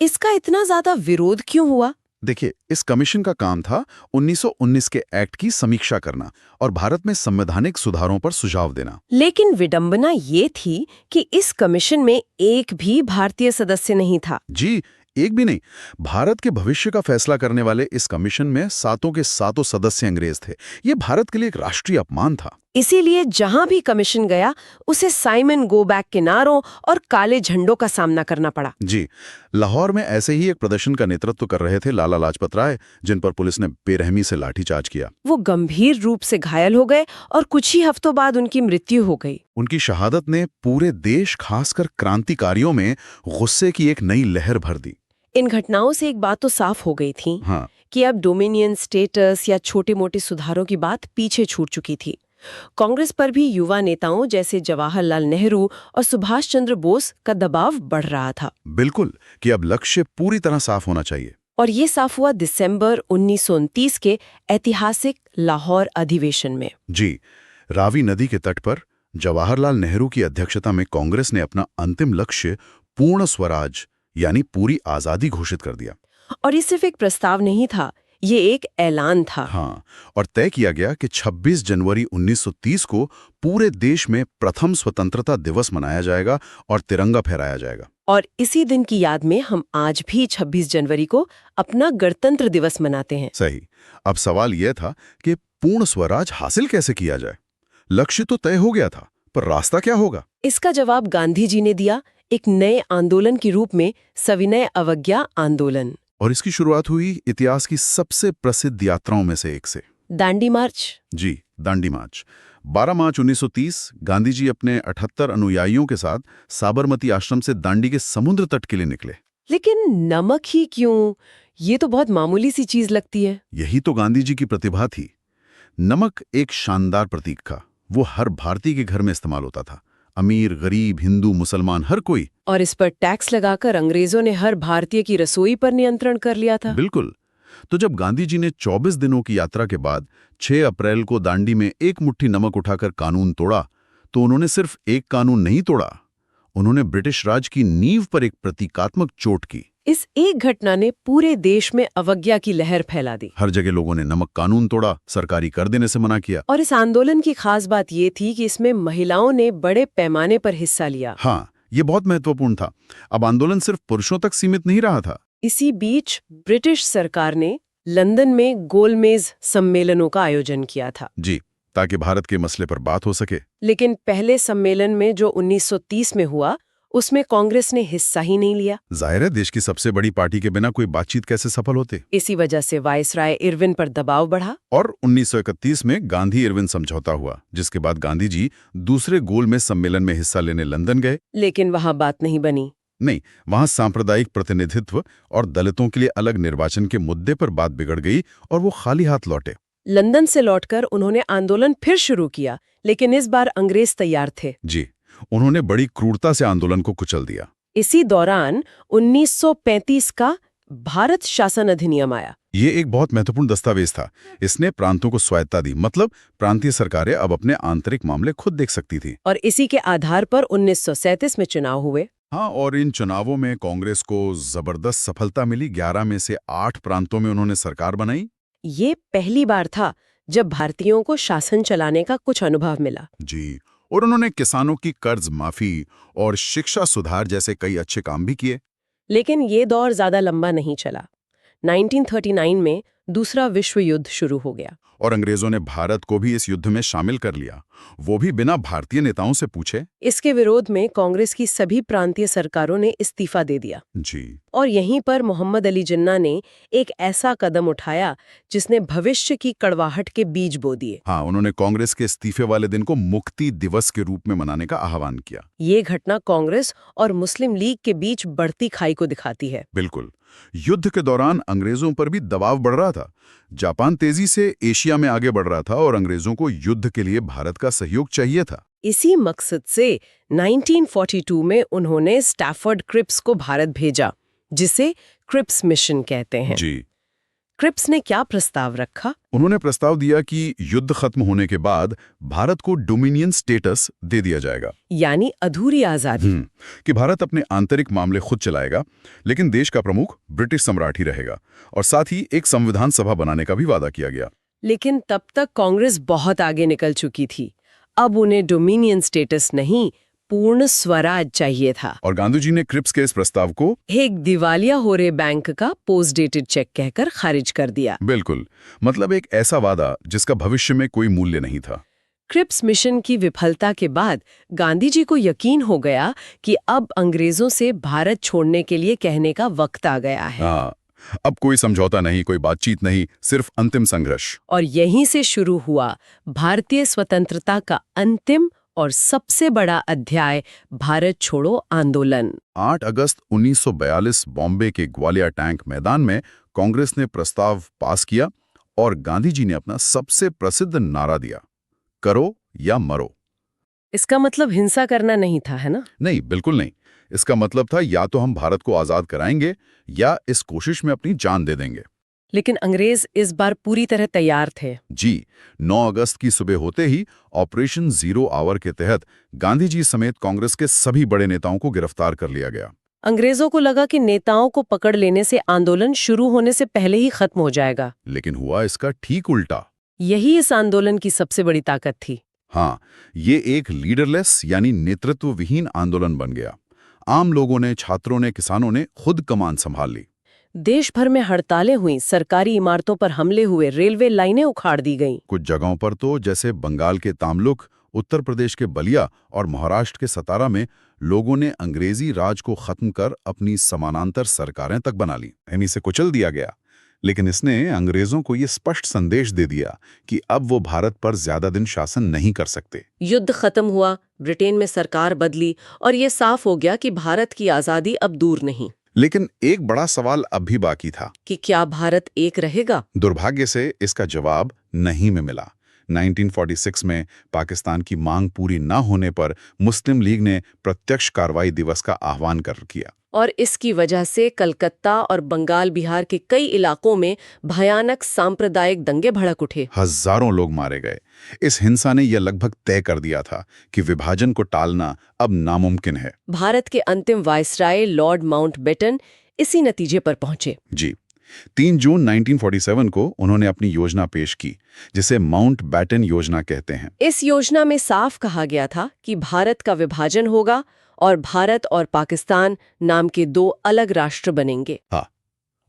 इसका इतना ज्यादा विरोध क्यों हुआ? देखिए, इस कमीशन का काम था 1919 के एक्ट की समीक्षा करना और भारत में संवैधानिक सुधारों पर सुझाव देना। लेकिन विडंबना ये थी कि इस कमीशन में एक भी भारतीय सदस्य नहीं था। जी, एक भी नहीं। भारत के भविष्य का फैसला करने वाले इस कमीशन में 7 के 7 सदस्य अंग्रेज थे। ये भारत के लिए एक राष्ट्रीय अपमान था। इसीलिए जहां भी कमीशन गया उसे साइमन गो बैक के नारों और काले झंडों का सामना करना पड़ा। जी, लाहौर में ऐसे ही एक प्रदर्शन का नेतृत्व कर रहे थे लाला लाजपत राय, जिन पर पुलिस ने बेरहमी से लाठीचार्ज किया। वो गंभीर रूप से घायल हो गए और कुछ ही हफ्तों बाद उनकी मृत्यु हो गई। उनकी शहादत ने पूरे देश, खासकर क्रांतिकारियों में गुस्से की एक नई लहर भर दी। इन घटनाओं से एक बात तो साफ हो गई थी हाँ, कि अब डोमिनियन स्टेटस या छोटे मोटे सुधारों की बात पीछे छूट चुकी थी। कांग्रेस पर भी युवा नेताओं जैसे जवाहरलाल नेहरू और सुभाष चंद्र बोस का दबाव बढ़ रहा था। बिल्कुल, कि अब लक्ष्य पूरी तरह साफ होना चाहिए। और ये साफ हुआ दिसंबर 1929 के ऐतिहासिक लाहौर अधिवेशन में। जी, रावी नदी के तट पर जवाहरलाल नेहरू की अध्यक्षता में कांग्रेस ने अपना अंतिम लक्ष्य पूर्ण स्वराज यानी पूरी आजादी घोषित कर दिया। और ये सिर्फ एक प्रस्ताव नहीं था, ये एक ऐलान था। हाँ, और तय किया गया कि 26 जनवरी 1930 को पूरे देश में प्रथम स्वतंत्रता दिवस मनाया जाएगा और तिरंगा फहराया जाएगा। और इसी दिन की याद में हम आज भी 26 जनवरी को अपना गणतंत्र दिवस मनाते हैं। सही। अब सवाल यह था कि पूर्ण स्वराज हासिल कैसे किया जाए। लक्ष्य तो तय हो गया था, पर रास्ता क्या होगा? इसका जवाब गांधी जी ने दिया, एक नए आंदोलन के रूप में सविनय अवज्ञा आंदोलन। और इसकी शुरुआत हुई इतिहास की सबसे प्रसिद्ध यात्राओं में से एक से, दांडी मार्च। जी, दांडी मार्च। 12 मार्च 1930 गांधी जी अपने 78 अनुयायियों के साथ साबरमती आश्रम से दांडी के समुद्र तट के लिए निकले। लेकिन नमक ही क्यों? ये तो बहुत मामूली सी चीज लगती है। यही तो गांधी जी की प्रतिभा थी। नमक एक शानदार प्रतीक था। वो हर भारतीय के घर में इस्तेमाल होता था, अमीर, गरीब, हिंदू, मुसलमान, हर कोई। और इस पर टैक्स लगाकर अंग्रेजों ने हर भारतीय की रसोई पर नियंत्रण कर लिया था। बिल्कुल। तो जब गांधी जी ने 24 दिनों की यात्रा के बाद 6 अप्रैल को दांडी में एक मुट्ठी नमक उठाकर कानून तोड़ा, तो उन्होंने सिर्फ एक कानून नहीं तोड़ा, उन्होंने ब्रिटिश राज की नींव पर एक प्रतीकात्मक चोट की। इस एक घटना ने पूरे देश में अवज्ञा की लहर फैला दी। हर जगह लोगों ने नमक कानून तोड़ा, सरकारी कर देने से मना किया। और इस आंदोलन की खास बात ये थी कि इसमें महिलाओं ने बड़े पैमाने पर हिस्सा लिया। हाँ, ये बहुत महत्वपूर्ण था। अब आंदोलन सिर्फ पुरुषों तक सीमित नहीं रहा था। इसी बीच ब्रिटिश सरकार ने लंदन में गोलमेज सम्मेलनों का आयोजन किया था। जी, ताकि भारत के मसले पर बात हो सके। लेकिन पहले सम्मेलन में जो 1930 में हुआ, उसमें कांग्रेस ने हिस्सा ही नहीं लिया। जाहिर है, देश की सबसे बड़ी पार्टी के बिना कोई बातचीत कैसे सफल होते। इसी वजह से वायसराय इरविन पर दबाव बढ़ा। और 1931 में गांधी इरविन समझौता हुआ, जिसके बाद गांधी जी दूसरे गोलमेज सम्मेलन में हिस्सा लेने लंदन गए। लेकिन वहां बात नहीं बनी। नहीं, वहां सांप्रदायिक प्रतिनिधित्व और दलितों के लिए अलग निर्वाचन के मुद्दे पर बात बिगड़ गई और वो खाली हाथ लौटे। लंदन से लौटकर उन्होंने आंदोलन फिर शुरू किया, लेकिन इस बार अंग्रेज तैयार थे। जी, उन्होंने बड़ी क्रूरता से आंदोलन को कुचल दिया। इसी दौरान 1935 का भारत शासन अधिनियम आया। ये एक बहुत महत्वपूर्ण दस्तावेज था। इसने प्रांतों को स्वायत्ता दी, मतलब प्रांतीय सरकारें अब अपने आंतरिक मामले खुद देख सकती थी। और इसी के आधार पर 1937 में चुनाव हुए। हाँ, और इन चुनावों में कांग्रेस को जबरदस्त सफलता मिली। 11 में से 8 प्रांतों में उन्होंने सरकार बनाई। ये पहली बार था जब भारतीयों को शासन चलाने का कुछ अनुभव मिला। जी, और उन्होंने किसानों की कर्ज माफी और शिक्षा सुधार जैसे कई अच्छे काम भी किए। लेकिन ये दौर ज्यादा लंबा नहीं चला। 1939 में दूसरा विश्व युद्ध शुरू हो गया। और अंग्रेजों ने भारत को भी इस युद्ध में शामिल कर लिया, वो भी बिना भारतीय नेताओं से पूछे। इसके विरोध में कांग्रेस की सभी प्रांतीय सरकारों ने इस्तीफा दे दिया। जी, और यहीं पर मोहम्मद अली जिन्ना ने एक ऐसा कदम उठाया जिसने भविष्य की कड़वाहट के बीज बो दिए। हाँ, उन्होंने कांग्रेस के इस्तीफे वाले दिन को मुक्ति दिवस के रूप में मनाने का आह्वान किया। ये घटना कांग्रेस और मुस्लिम लीग के बीच बढ़ती खाई को दिखाती है। बिल्कुल। युद्ध के दौरान अंग्रेजों पर भी दबाव बढ़ रहा था। जापान तेजी से एशिया में आगे बढ़ रहा था और अंग्रेजों को युद्ध के लिए भारत का सहयोग चाहिए था। इसी मकसद से 1942 में उन्होंने स्टैफर्ड क्रिप्स को भारत भेजा, जिसे क्रिप्स मिशन कहते हैं। जी, क्रिप्स ने क्या प्रस्ताव रखा? उन्होंने प्रस्ताव दिया कि युद्ध खत्म होने के बाद भारत को डोमिनियन स्टेटस दे दिया जाएगा, यानी अधूरी आजादी। कि भारत अपने आंतरिक मामले खुद चलाएगा, लेकिन देश का प्रमुख ब्रिटिश सम्राट ही रहेगा। और साथ ही एक संविधान सभा बनाने का भी वादा किया गया। लेकिन तब तक कांग्रेस बहुत आगे निकल चुकी थी। अब उन्हें डोमिनियन स्टेटस नहीं, पूर्ण स्वराज चाहिए था। और गांधी जी ने क्रिप्स के इस प्रस्ताव को एक दिवालिया हो रहे बैंक का पोस्ट डेटेड चेक कहकर खारिज कर दिया। बिल्कुल, मतलब एक ऐसा वादा जिसका भविष्य में कोई मूल्य नहीं था। क्रिप्स मिशन की विफलता के बाद गांधी जी को यकीन हो गया कि अब अंग्रेजों से भारत छोड़ने के लिए कहने का वक्त आ गया है। हाँ, अब कोई समझौता नहीं, कोई बातचीत नहीं, सिर्फ अंतिम संघर्ष। और यहीं से शुरू हुआ भारतीय स्वतंत्रता का अंतिम और सबसे बड़ा अध्याय, भारत छोड़ो आंदोलन। 8 अगस्त 1942 बॉम्बे के ग्वालियर टैंक मैदान में कांग्रेस ने प्रस्ताव पास किया और गांधी जी ने अपना सबसे प्रसिद्ध नारा दिया, करो या मरो। इसका मतलब हिंसा करना नहीं था, है ना? नहीं, बिल्कुल नहीं। इसका मतलब था या तो हम भारत को आजाद कराएंगे या इस कोशिश में अपनी जान दे देंगे। लेकिन अंग्रेज इस बार पूरी तरह तैयार थे। जी, 9 अगस्त की सुबह होते ही ऑपरेशन जीरो आवर के तहत गांधी जी समेत कांग्रेस के सभी बड़े नेताओं को गिरफ्तार कर लिया गया। अंग्रेजों को लगा कि नेताओं को पकड़ लेने से आंदोलन शुरू होने से पहले ही खत्म हो जाएगा। लेकिन हुआ इसका ठीक उल्टा। यही इस आंदोलन की सबसे बड़ी ताकत थी। हाँ, ये एक लीडरलेस यानी नेतृत्व विहीन आंदोलन बन गया। आम लोगों ने, छात्रों ने, किसानों ने खुद कमान संभाल ली। देश भर में हड़तालें हुई, सरकारी इमारतों पर हमले हुए, रेलवे लाइनें उखाड़ दी गईं। कुछ जगहों पर तो जैसे बंगाल के तामलुक, उत्तर प्रदेश के बलिया और महाराष्ट्र के सतारा में लोगों ने अंग्रेजी राज को खत्म कर अपनी समानांतर सरकारें तक बना ली। इन्हीं से कुचल दिया गया। लेकिन इसने अंग्रेजों को ये स्पष्ट संदेश दे दिया कि अब वो भारत पर ज्यादा दिन शासन नहीं कर सकते। युद्ध खत्म हुआ, ब्रिटेन में सरकार बदली और ये साफ हो गया कि भारत की आजादी अब दूर नहीं। लेकिन एक बड़ा सवाल अब भी बाकी था कि क्या भारत एक रहेगा? दुर्भाग्य से इसका जवाब नहीं में मिला। 1946 में पाकिस्तान की मांग पूरी न होने पर मुस्लिम लीग ने प्रत्यक्ष कार्रवाई दिवस का आह्वान कर किया। और इसकी वजह से कलकत्ता और बंगाल बिहार के कई इलाकों में भयानक सांप्रदायिक दंगे भड़क उठे। हजारों लोग मारे गए। इस हिंसा ने यह लगभग तय कर दिया था कि विभाजन को टालना अब नामुमकिन है। भारत के अंतिम वायसराय लॉर्ड माउंटबेटन इसी नतीजे पर पहुंचे। जी, 3 जून 1947 को उन्होंने अपनी योजना पेश की, जिसे माउंटबेटन योजना कहते हैं। इस योजना में साफ कहा गया था कि भारत का विभाजन होगा और भारत और पाकिस्तान नाम के 2 अलग राष्ट्र बनेंगे। हाँ,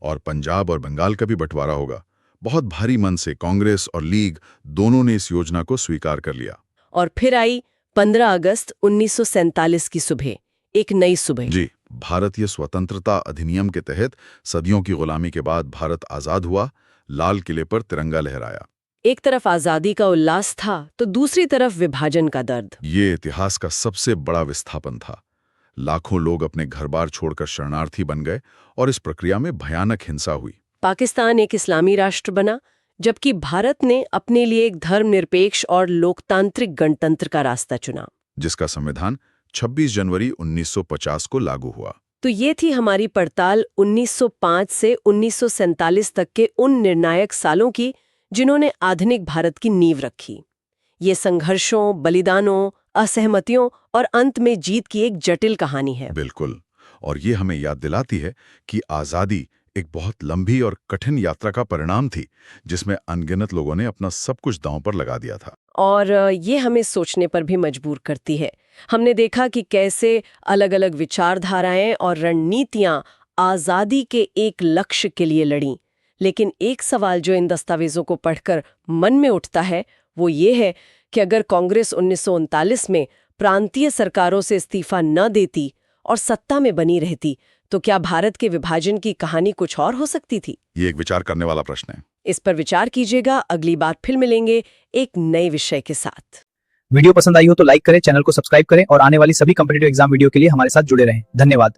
और पंजाब और बंगाल का भी बंटवारा होगा। बहुत भारी मन से कांग्रेस और लीग दोनों ने इस योजना को स्वीकार कर लिया। और फिर आई 15 अगस्त 1947 की सुबह, एक नई सुबह। जी, भारतीय स्वतंत्रता अधिनियम के तहत सदियों की गुलामी के बाद भारत आजाद हुआ। लाल किले पर तिरंगा लहराया। एक तरफ आजादी का उल्लास था तो दूसरी तरफ विभाजन का दर्द। ये इतिहास का सबसे बड़ा विस्थापन था। लाखों लोग अपने घर-बार छोड़कर शरणार्थी बन गए और इस प्रक्रिया में भयानक हिंसा हुई। पाकिस्तान एक इस्लामी राष्ट्र बना, जबकि भारत ने अपने लिए एक धर्मनिरपेक्ष और लोकतांत्रिक गणतंत्र का रास्ता चुना, जिसका संविधान 26 जनवरी 1950 को लागू हुआ। तो ये थी हमारी पड़ताल 1905 से 1947 तक के उन निर्णायक सालों की जिन्होंने आधुनिक भारत की नींव रखी। ये संघर्षों, बलिदानों, असहमतियों और अंत में जीत की एक जटिल कहानी है। बिल्कुल, और ये हमें याद दिलाती है कि आज़ादी एक बहुत लंबी और कठिन यात्रा का परिणाम थी, जिसमें अनगिनत लोगों ने अपना सब कुछ दांव पर लगा दिया था। और ये हमें सोचने पर भी मजबूर करती है। हमने देखा कि कैसे अलग-अलग विचारधाराएं और रणनीतियां आज़ादी के एक लक्ष्य के लिए लड़ीं। लेकिन एक सवाल जो इन दस्तावेजों को पढ़कर मन में उठता है, वो ये है कि अगर कांग्रेस 1939 में प्रांतीय सरकारों से इस्तीफा न देती और सत्ता में बनी रहती, तो क्या भारत के विभाजन की कहानी कुछ और हो सकती थी? ये एक विचार करने वाला प्रश्न है। इस पर विचार कीजिएगा। अगली बार फिर मिलेंगे एक नए विषय के साथ। वीडियो पसंद आई हो तो लाइक करें, चैनल को सब्सक्राइब करें और आने वाली सभी कॉम्पिटिटिव एग्जाम वीडियो के लिए हमारे साथ जुड़े रहें। धन्यवाद।